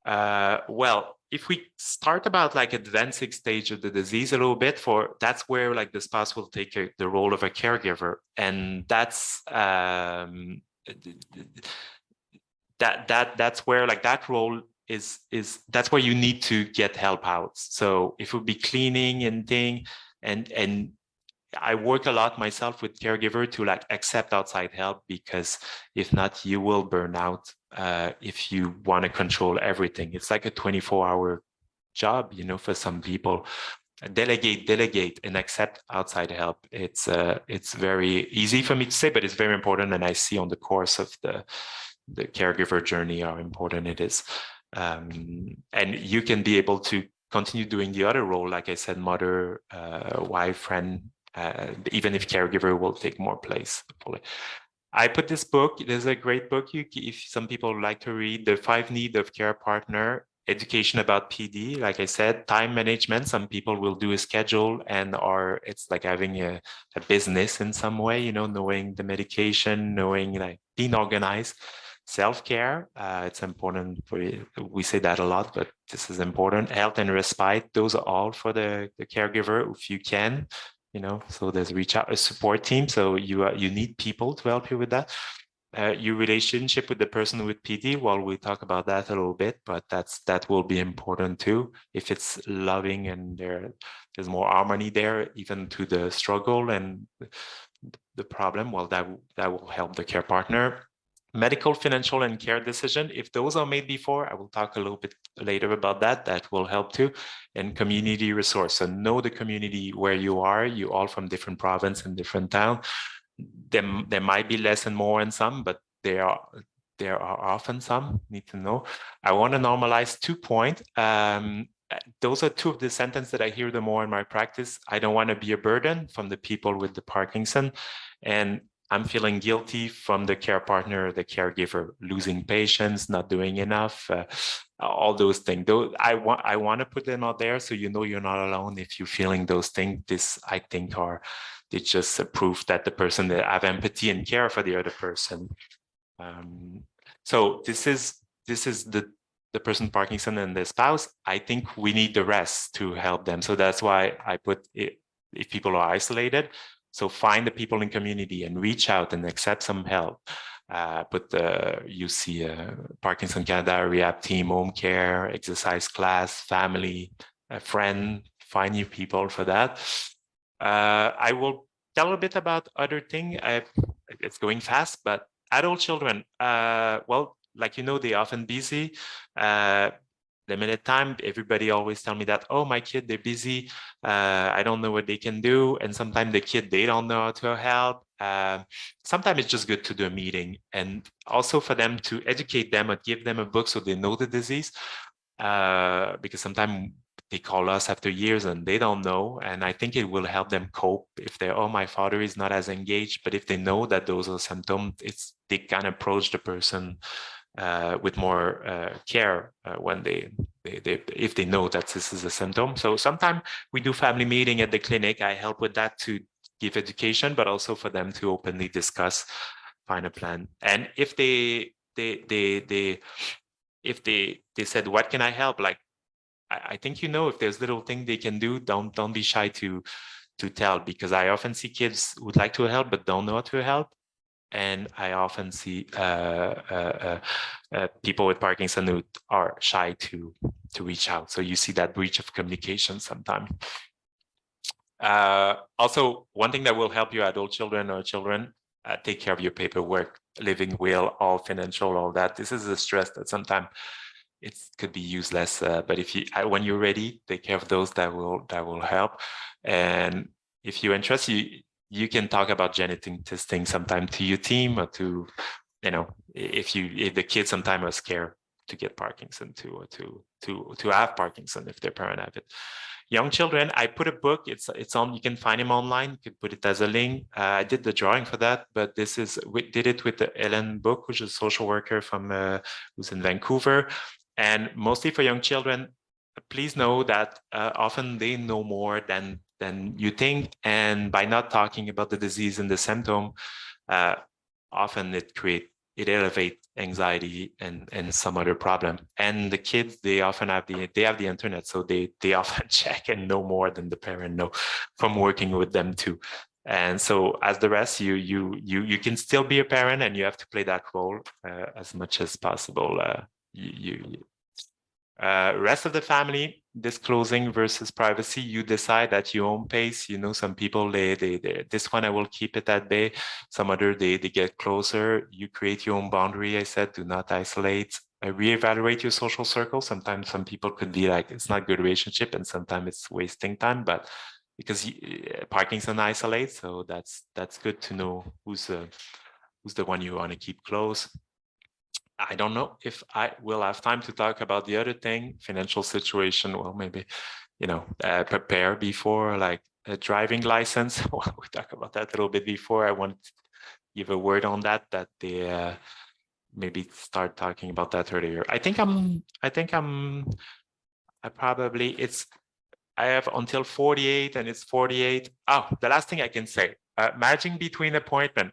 Well, if we start about like advancing stage of the disease a little bit, that's where like the spouse will take the role of a caregiver, and that's that's where like that role is that's where you need to get help out. So if it would be cleaning and thing, and I work a lot myself with caregiver to like accept outside help, because if not, you will burn out if you want to control everything. It's like a 24-hour job, you know, for some people. Delegate and accept outside help. It's very easy for me to say, but it's very important. And I see on the course of the caregiver journey how important it is. And you can be able to continue doing the other role, like I said, mother, wife, friend, even if caregiver will take more place. I put this book. There's a great book. If some people like to read, The 5 Needs of Care Partner, education about PD. Like I said, time management. Some people will do a schedule it's like having a business in some way, you know, knowing the medication, knowing like being organized. Self-care, it's important for you. We say that a lot, but this is important. Health and respite, those are all for the caregiver if you can, you know. So there's reach out a support team. So you need people to help you with that. Your relationship with the person with PD, well, we talk about that a little bit, but that will be important too. If it's loving and there's more harmony there, even to the struggle and the problem, well, that will help the care partner. Medical, financial, and care decision, if those are made before, I will talk a little bit later about that. That will help too. And community resource. So know the community where you are. You all from different province and different town. There might be less and more in some, but there are often some. Need to know. I want to normalize 2 points. Those are 2 of the sentences that I hear the more in my practice. I don't want to be a burden from the people with the Parkinson, and I'm feeling guilty from the care partner, the caregiver, losing patience, not doing enough, all those things. I want to put them out there so you know you're not alone if you're feeling those things. This, I think, it's just a proof that the person that have empathy and care for the other person. So this is the person Parkinson and the spouse. I think we need the rest to help them. So that's why I put it, if people are isolated. So find the people in community and reach out and accept some help. You see Parkinson Canada, rehab team, home care, exercise class, family, a friend, find new people for that. I will tell a bit about other thing. It's going fast, but adult children, well, like, you know, they're often busy. Limited time. Everybody always tell me that, oh, my kid, they're busy. I don't know what they can do. And sometimes the kid, they don't know how to help. Sometimes it's just good to do a meeting, and also for them to educate them or give them a book so they know the disease. Because sometimes they call us after years and they don't know. And I think it will help them cope if they're, oh, my father is not as engaged. But if they know that those are symptoms, they can approach the person with more care when if they know that this is a symptom. So sometimes we do family meeting at the clinic. I help with that to give education, but also for them to openly discuss, find a plan. And if they said, what can I help? Like, I think, if there's little thing they can do, don't be shy to tell, because I often see kids who would like to help but don't know how to help. And I often see people with Parkinson who are shy to reach out. So you see that breach of communication sometimes. Also, one thing that will help your adult children or children, take care of your paperwork, living will, all financial, all that. This is a stress that sometimes it could be useless, but if you, when you're ready, take care of those that will help. And if you're interested, you can talk about genetic testing sometime to your team, or to, if the kids sometimes are scared to get Parkinson, to have Parkinson if their parent have it. Young children, I put a book. It's on. You can find him online. You can put it as a link. I did the drawing for that, but we did it with the Ellen Book, which is a social worker from who's in Vancouver, and mostly for young children. Please know that often they know more than you think, and by not talking about the disease and the symptom, often it elevates anxiety and some other problem. And the kids, they often have the internet, so they often check and know more than the parent know from working with them too. And so, as the rest, you can still be a parent, and you have to play that role as much as possible. Rest of the family, disclosing versus privacy, you decide at your own pace. Some people, they this one I will keep it at bay. Some other, they get closer. You create your own boundary. I said, do not isolate. Reevaluate your social circle. Sometimes some people could be like, it's not a good relationship, and sometimes it's wasting time. But because Parkinson isolates, so that's good to know who's the one you want to keep close. I don't know if I will have time to talk about the other thing, financial situation. Well, maybe, prepare before, like a driving license. Well, we talked about that a little bit before. I want to give a word on that they maybe start talking about that earlier. I have until 48, and it's 48. Oh, the last thing I can say, managing between appointment.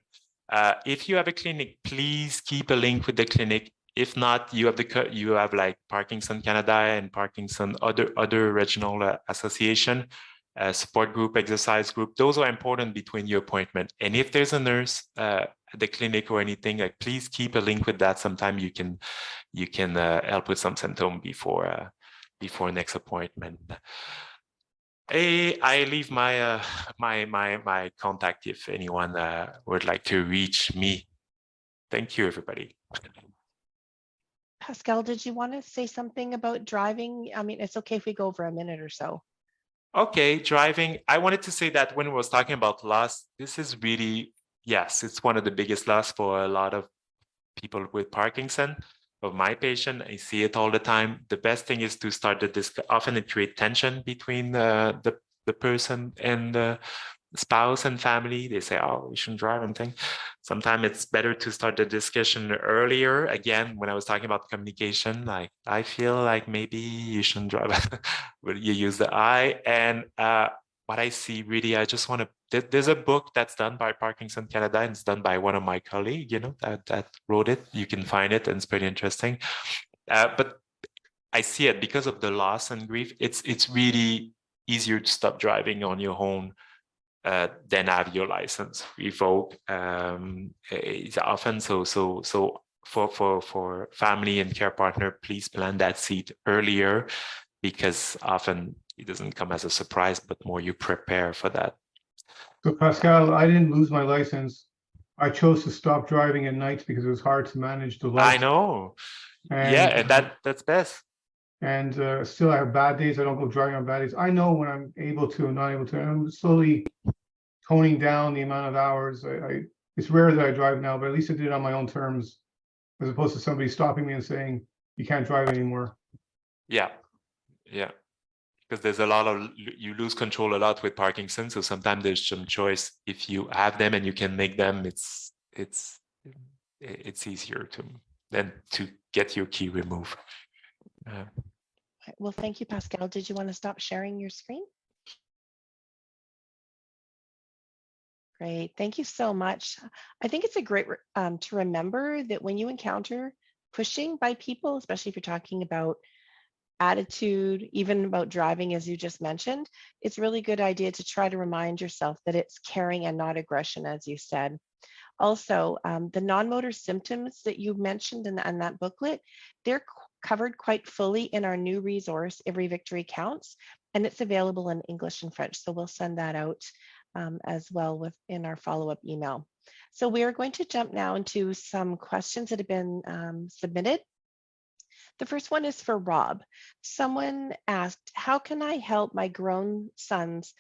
If you have a clinic, please keep a link with the clinic. If not, you have like Parkinson Canada and Parkinson other regional association, support group, exercise group. Those are important between your appointment. And if there's a nurse at the clinic or anything, like, please keep a link with that. Sometimes you can help with some symptom before next appointment. I leave my my contact if anyone would like to reach me. Thank you, everybody. Pascal, did you want to say something about driving? I mean, it's okay if we go over a minute or so. Okay, driving. I wanted to say that when we was talking about loss, this is really, yes, it's one of the biggest loss for a lot of people with Parkinson. Of my patient, I see it all the time. The best thing is to start the discussion. Often it creates tension between the person and the spouse and family. They say, oh, we shouldn't drive and things. Sometimes it's better to start the discussion earlier. Again, when I was talking about communication, like, I feel like maybe you shouldn't drive, but you use the I. And what I see really, I just want to, there's a book that's done by Parkinson Canada, and it's done by one of my colleagues, that wrote it. You can find it, and it's pretty interesting. But I see it because of the loss and grief. It's really easier to stop driving on your own than have your license revoked. It's often so for family and care partner, please plan that seat earlier, because often it doesn't come as a surprise, but more you prepare for that. So Pascal, I didn't lose my license. I chose to stop driving at nights because it was hard to manage the lights. I know. And, yeah, and that's best. And still I have bad days. I don't go driving on bad days. I know when I'm able to and not able to. I'm slowly toning down the amount of hours. It's rare that I drive now, but at least I did it on my own terms, as opposed to somebody stopping me and saying, you can't drive anymore. Yeah. because there's a lot of, you lose control a lot with Parkinson. So sometimes there's some choice. If you have them and you can make them, it's easier than to get your key removed. Well, thank you, Pascal. Did you want to stop sharing your screen? Great, thank you so much. I think it's a great to remember that when you encounter pushing by people, especially if you're talking about attitude, even about driving, as you just mentioned, it's a really good idea to try to remind yourself that it's caring and not aggression, as you said. Also, the non-motor symptoms that you mentioned in that booklet, they're covered quite fully in our new resource, Every Victory Counts, and it's available in English and French. So we'll send that out as well within our follow-up email. So we are going to jump now into some questions that have been submitted. The first one is for Rob. Someone asked, how can I help my grown sons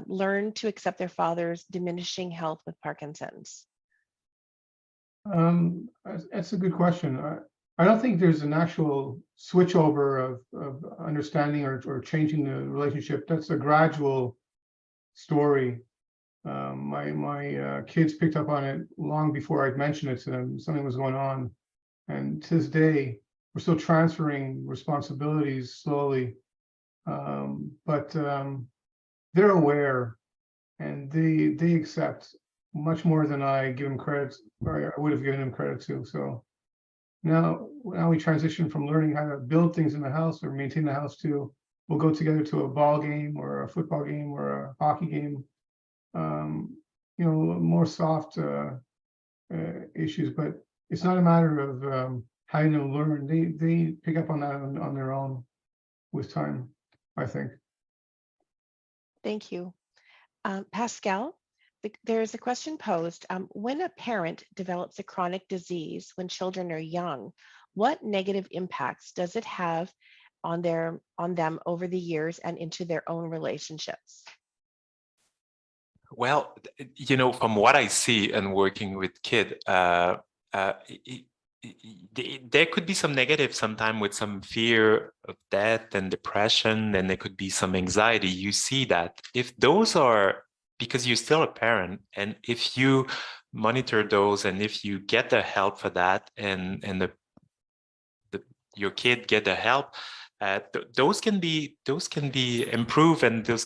learn to accept their father's diminishing health with Parkinson's? That's a good question. I don't think there's an actual switchover of understanding or changing the relationship. That's a gradual story. My kids picked up on it long before I'd mentioned it to them. Something was going on, and to this day, we're still transferring responsibilities slowly. But they're aware, and they accept much more than I give them credit, or I would have given them credit to. So now we transition from learning how to build things in the house or maintain the house to, we'll go together to a ball game or a football game or a hockey game. You know, more soft issues, but it's not a matter of having to learn. They pick up on that on their own with time, I think. Thank you. Pascal, there's a question posed. When a parent develops a chronic disease when children are young, what negative impacts does it have on them over the years and into their own relationships? Well, you know, from what I see and working with kids, there could be some negative sometimes with some fear of death and depression, and there could be some anxiety. You see that if those are, because you're still a parent, and if you monitor those and if you get the help for that, and your kid get the help, those can be improved, and those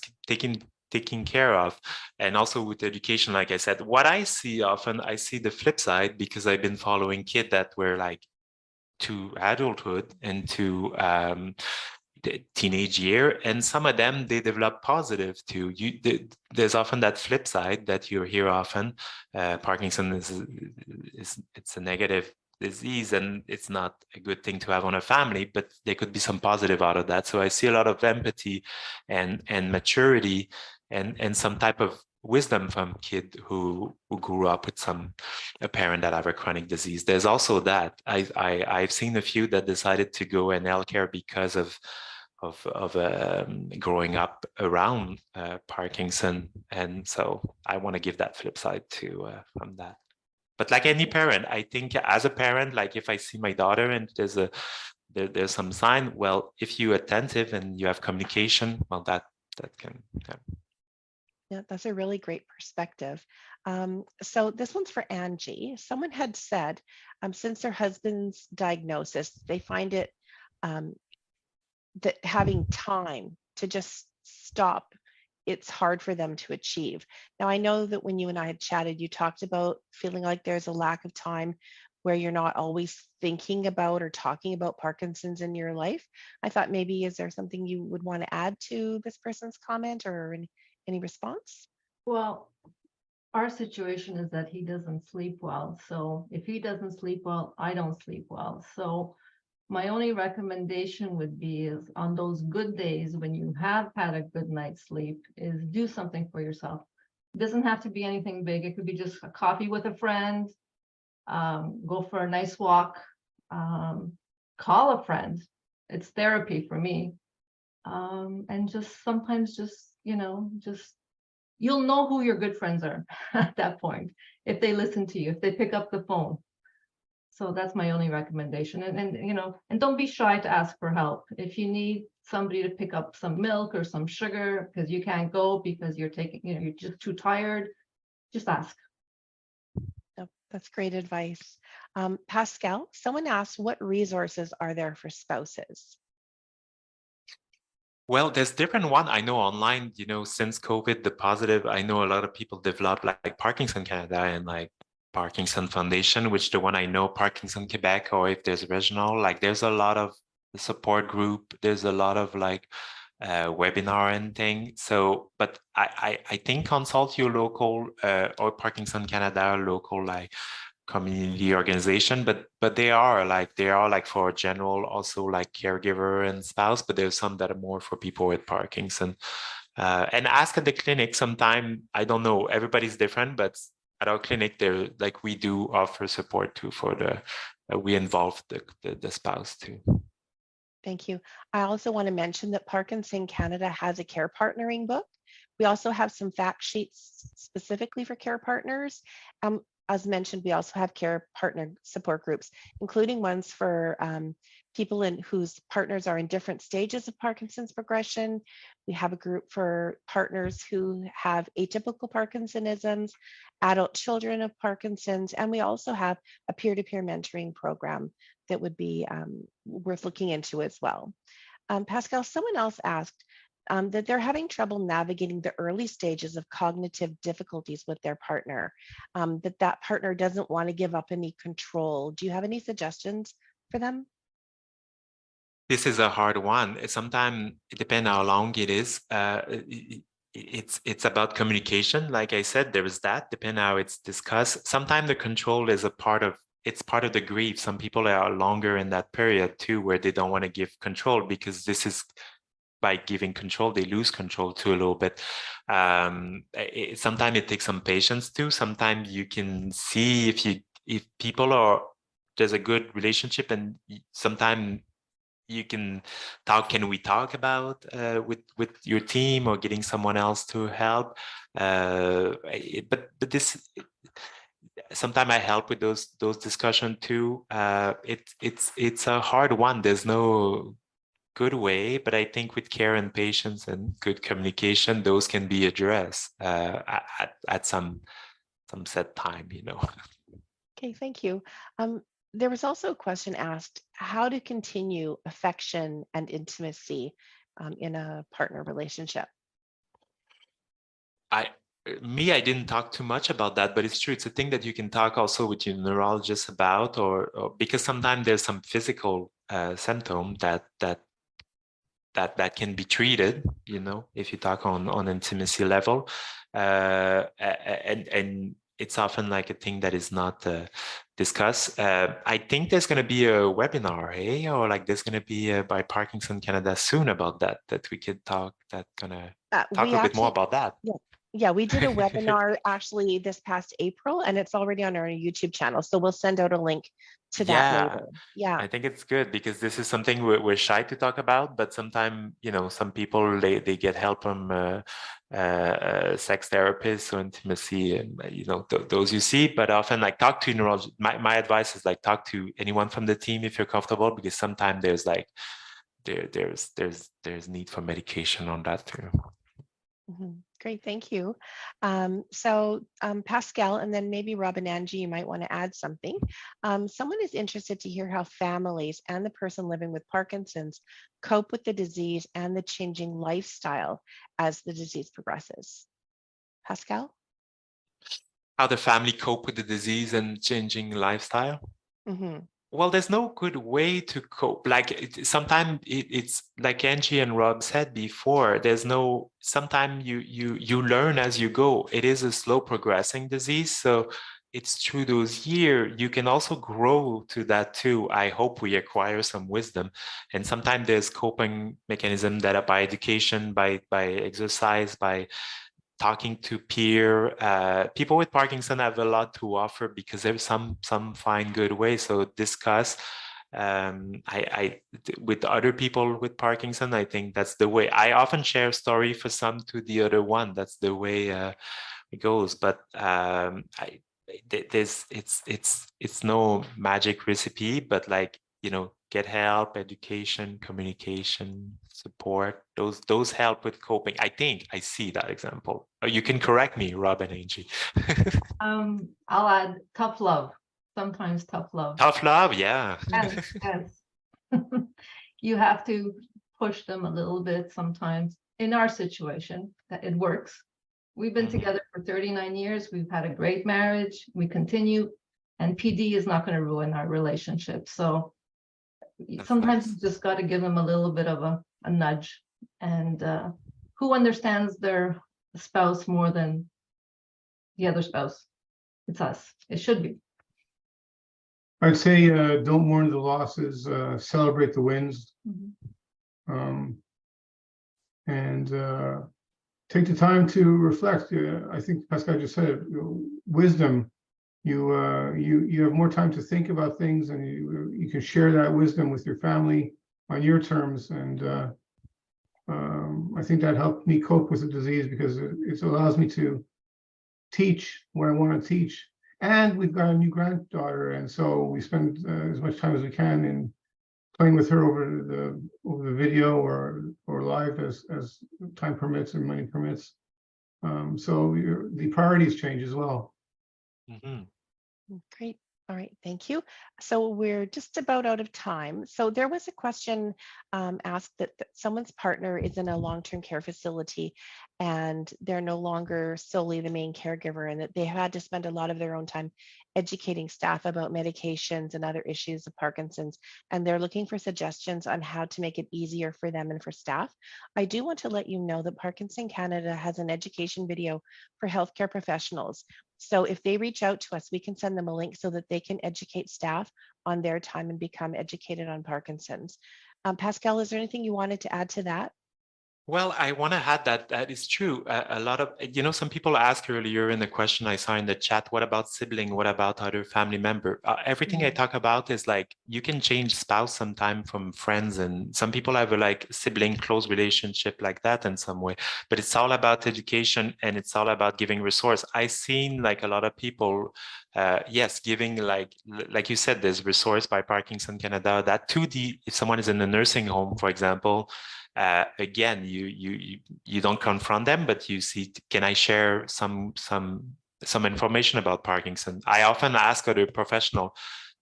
taken care of. And also with education, like I said, what I see often, I see the flip side, because I've been following kids that were like to adulthood and to the teenage year, and some of them, they develop positive too. There's often that flip side that you hear often. Parkinson it's a negative disease, and it's not a good thing to have on a family, but there could be some positive out of that. So I see a lot of empathy and maturity and some type of wisdom from kid who grew up with a parent that have a chronic disease. There's also that I've seen a few that decided to go in healthcare because of growing up around Parkinson, and so I want to give that flip side to from that. But like any parent, I think as a parent, like if I see my daughter and there's some sign, well, if you're attentive and you have communication, well, that can. Yeah, that's a really great perspective. So this one's for Angie. Someone had said, since their husband's diagnosis, they find it that having time to just stop, it's hard for them to achieve. Now, I know that when you and I had chatted, you talked about feeling like there's a lack of time where you're not always thinking about or talking about Parkinson's in your life. I thought maybe, is there something you would want to add to this person's comment or any response? Well, our situation is that he doesn't sleep well. So if he doesn't sleep well, I don't sleep well. So my only recommendation would be is on those good days when you have had a good night's sleep, is do something for yourself. It doesn't have to be anything big. It could be just a coffee with a friend, go for a nice walk, call a friend. It's therapy for me. And just sometimes you'll know who your good friends are at that point, if they listen to you, if they pick up the phone. So that's my only recommendation. And don't be shy to ask for help. If you need somebody to pick up some milk or some sugar because you can't go because you're taking, you're just too tired, just ask. Yep, that's great advice. Pascal, someone asked, what resources are there for spouses? Well, there's different one. I know online, since COVID, the positive, I know a lot of people developed like Parkinson Canada and like Parkinson Foundation, which the one I know, Parkinson Quebec, or if there's regional, like there's a lot of support group. There's a lot of like webinar and thing. So, but I think consult your local or Parkinson Canada local like community organization, but they are like for general, also like caregiver and spouse, but there's some that are more for people with Parkinson. And ask at the clinic sometime. I don't know, everybody's different, but at our clinic there, like we do offer support too for the we involve the spouse too. Thank you. I also want to mention that Parkinson Canada has a care partnering book. We also have some fact sheets specifically for care partners. As mentioned, we also have care partner support groups, including ones for people whose partners are in different stages of Parkinson's progression. We have a group for partners who have atypical Parkinsonisms, adult children of Parkinson's, and we also have a peer-to-peer mentoring program that would be worth looking into as well. Pascal, someone else asked that they're having trouble navigating the early stages of cognitive difficulties with their partner, that partner doesn't want to give up any control. Do you have any suggestions for them? This is a hard one. Sometimes it depends how long it is. It's about communication. Like I said, there is that, depending how it's discussed. Sometimes the control is it's part of the grief. Some people are longer in that period too, where they don't want to give control, because this is, by giving control, they lose control too a little bit. Sometimes it takes some patience too. Sometimes you can see if people there's a good relationship, and sometimes you can talk. Can we talk about with your team, or getting someone else to help? But this. Sometimes I help with those discussions too. It's a hard one. There's no good way, but I think with care and patience and good communication, those can be addressed at some set time. Okay, thank you. There was also a question asked, how to continue affection and intimacy in a partner relationship? I didn't talk too much about that, but it's true. It's a thing that you can talk also with your neurologist about, or because sometimes there's some physical symptom that can be treated, if you talk on intimacy level, and it's often like a thing that is not discussed. I think there's going to be a webinar, or like there's going to be by Parkinson Canada soon about that we could talk. That's gonna talk a little bit more about that. Yeah, we did a webinar actually this past April, and it's already on our YouTube channel. So we'll send out a link to that later. Yeah, I think it's good, because this is something we're shy to talk about, but sometimes, some people, they get help from sex therapists or intimacy, and those you see, but often like talk to neurologist. My advice is like talk to anyone from the team if you're comfortable, because sometimes there's like there's need for medication on that too. Great, thank you. Pascal, and then maybe Rob and Angie, you might want to add something. Someone is interested to hear how families and the person living with Parkinson's cope with the disease and the changing lifestyle as the disease progresses. Pascal? How the family cope with the disease and changing lifestyle? Mm-hmm. Well, there's no good way to cope. Like sometimes it's like Angie and Rob said before, sometimes you learn as you go. It is a slow progressing disease. So it's through those years, you can also grow to that too. I hope we acquire some wisdom. And sometimes there's coping mechanism that are by education, by exercise, by talking to peer. People with Parkinson have a lot to offer, because there's some find good ways. So discuss with other people with Parkinson. I think that's the way. I often share story for some to the other one. That's the way it goes. But it's no magic recipe, but like get help, education, communication, support. Those help with coping. I think I see that example. You can correct me, Rob and Angie. I'll add tough love. Sometimes tough love. Tough love, yeah. Yes. You have to push them a little bit sometimes. In our situation, that it works. We've been together for 39 years. We've had a great marriage. We continue, and PD is not going to ruin our relationship. So sometimes you just got to give them a little bit of a nudge. And who understands their spouse more than the other spouse? It's us. It should be. I'd say don't mourn the losses, celebrate the wins, and take the time to reflect. I think Pascal just said it. Wisdom. You have more time to think about things, and you can share that wisdom with your family on your terms. And I think that helped me cope with the disease, because it allows me to teach where I want to teach. And we've got a new granddaughter, and so we spend as much time as we can in playing with her over the video or live as time permits and money permits. So the priorities change as well. Great. All right, thank you. So we're just about out of time. So there was a question asked that someone's partner is in a long-term care facility and they're no longer solely the main caregiver, and that they had to spend a lot of their own time educating staff about medications and other issues of Parkinson's. And they're looking for suggestions on how to make it easier for them and for staff. I do want to let you know that Parkinson Canada has an education video for healthcare professionals. So if they reach out to us, we can send them a link so that they can educate staff on their time and become educated on Parkinson's. Pascal, is there anything you wanted to add to that? Well, I want to add that is true. A lot of, some people asked earlier in the question I saw in the chat, what about sibling? What about other family member? Everything I talk about is like, you can change spouse sometime from friends, and some people have a like sibling close relationship like that in some way, but it's all about education, and it's all about giving resource. I've seen like a lot of people, yes, giving like you said, there's resource by Parkinson Canada that if someone is in a nursing home, for example, again, you don't confront them, but you see, can I share some information about Parkinson? I often ask other professional,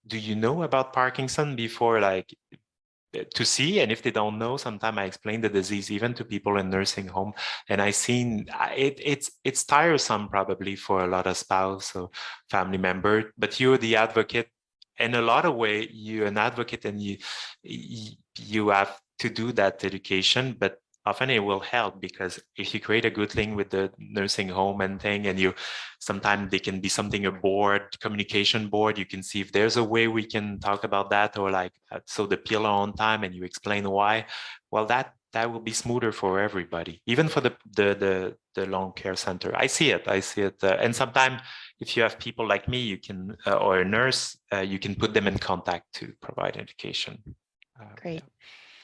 do you know about Parkinson before, like, to see? And if they don't know, sometimes I explain the disease even to people in nursing home. And I seen it's tiresome probably for a lot of spouse or family member, but you're the advocate. In a lot of way, you're an advocate, and you have to do that education, but often it will help, because if you create a good link with the nursing home and thing, and sometimes they can be something, a board, communication board, you can see if there's a way we can talk about that, or like, so the pillar on time, and you explain why, well, that will be smoother for everybody, even for the long care center. I see it. And sometimes if you have people like me, you can, or a nurse, you can put them in contact to provide education. Great.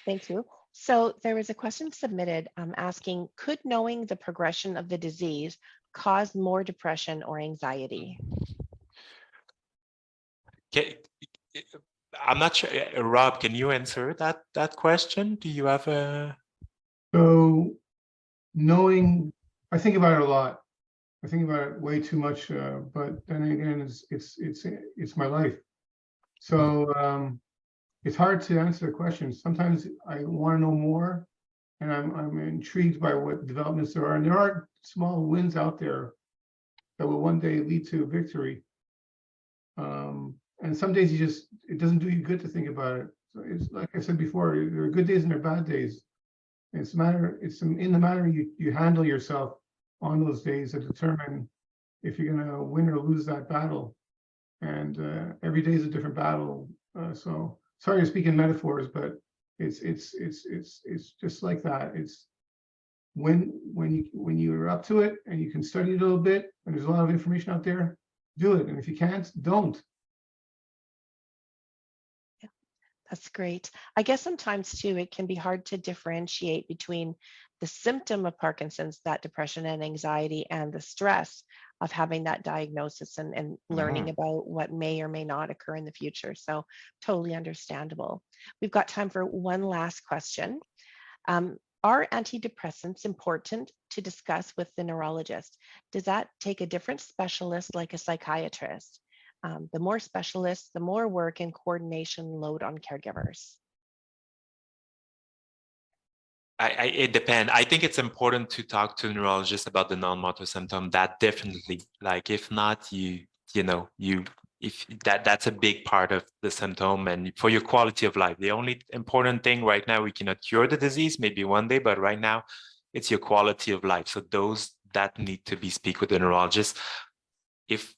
Thank you. So there was a question submitted asking, could knowing the progression of the disease cause more depression or anxiety? Okay. I'm not sure. Rob, can you answer that question? Do you have a... So knowing, I think about it a lot. I think about it way too much, but then again, it's my life. So it's hard to answer the question. Sometimes I want to know more, and I'm intrigued by what developments there are, and there are small wins out there that will one day lead to victory. And some days it doesn't do you good to think about it. So it's like I said before, there are good days and there are bad days. It's in the manner you handle yourself on those days that determine if you're going to win or lose that battle. And every day is a different battle. So sorry to speak in metaphors, but it's just like that. It's when you're up to it and you can study it a little bit, and there's a lot of information out there, do it. And if you can't, don't. Yeah, that's great. I guess sometimes too, it can be hard to differentiate between the symptom of Parkinson's, that depression and anxiety, and the stress. of having that diagnosis and learning about what may or may not occur in the future. So totally understandable. We've got time for one last question. Are antidepressants important to discuss with the neurologist? Does that take a different specialist like a psychiatrist? The more specialists, the more work and coordination load on caregivers. It depends. I think it's important to talk to a neurologist about the non-motor symptom. That definitely, like, if not, if that's a big part of the symptom and for your quality of life. The only important thing right now, we cannot cure the disease, maybe one day, but right now it's your quality of life. So those that need to be speak with the neurologist. If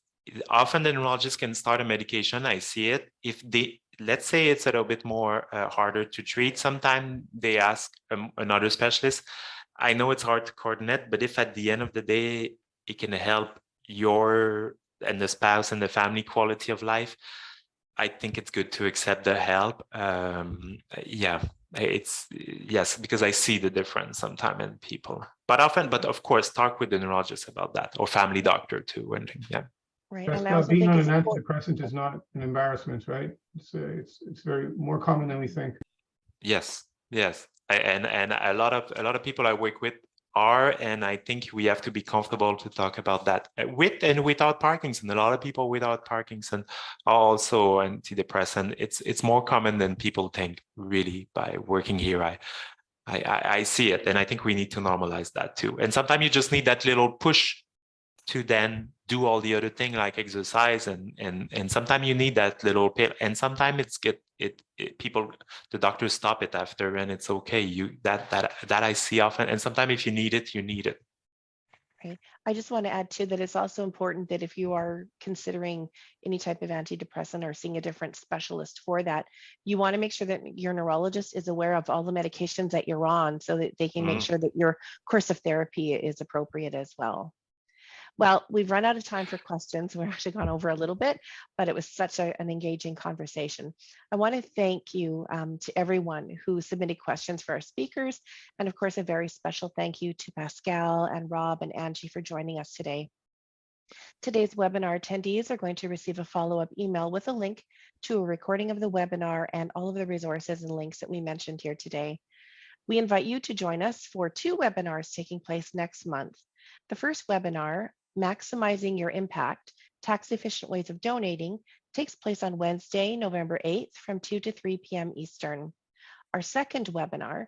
often the neurologist can start a medication, I see it. If they, let's say it's a little bit more harder to treat, sometimes they ask another specialist. I know it's hard to coordinate, but if at the end of the day, it can help your and the spouse and the family quality of life, I think it's good to accept the help. It's yes, because I see the difference sometimes in people, but of course, talk with the neurologist about that or family doctor too. And yeah. Right. And I Pascal, also being think on it's an important. antidepressant is not an embarrassment, right? It's very more common than we think. Yes. And a lot of people I work with are, and I think we have to be comfortable to talk about that with and without Parkinson. A lot of people without Parkinson are also antidepressant. It's more common than people think, really. By working here, I see it, and I think we need to normalize that too. And sometimes you just need that little push to then do all the other thing like exercise, and sometimes you need that little pill, and sometimes people, the doctors stop it after, and it's okay. That I see often, and sometimes if you need it, you need it. Right. I just want to add too that it's also important that if you are considering any type of antidepressant or seeing a different specialist for that, you want to make sure that your neurologist is aware of all the medications that you're on so that they can make sure that your course of therapy is appropriate as well. Well, we've run out of time for questions. We're actually gone over a little bit, but it was such an engaging conversation. I want to thank you to everyone who submitted questions for our speakers. And of course, a very special thank you to Pascal and Rob and Angie for joining us today. Today's webinar attendees are going to receive a follow-up email with a link to a recording of the webinar and all of the resources and links that we mentioned here today. We invite you to join us for 2 webinars taking place next month. The first webinar, Maximizing Your Impact, Tax-Efficient Ways of Donating, takes place on Wednesday, November 8th from 2 to 3 p.m. Eastern. Our second webinar,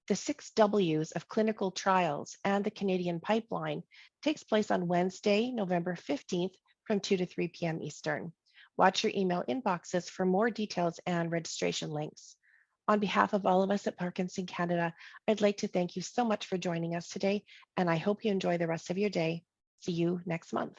The 6 W's of Clinical Trials and the Canadian Pipeline, takes place on Wednesday, November 15th from 2 to 3 p.m. Eastern. Watch your email inboxes for more details and registration links. On behalf of all of us at Parkinson Canada, I'd like to thank you so much for joining us today, and I hope you enjoy the rest of your day. See you next month.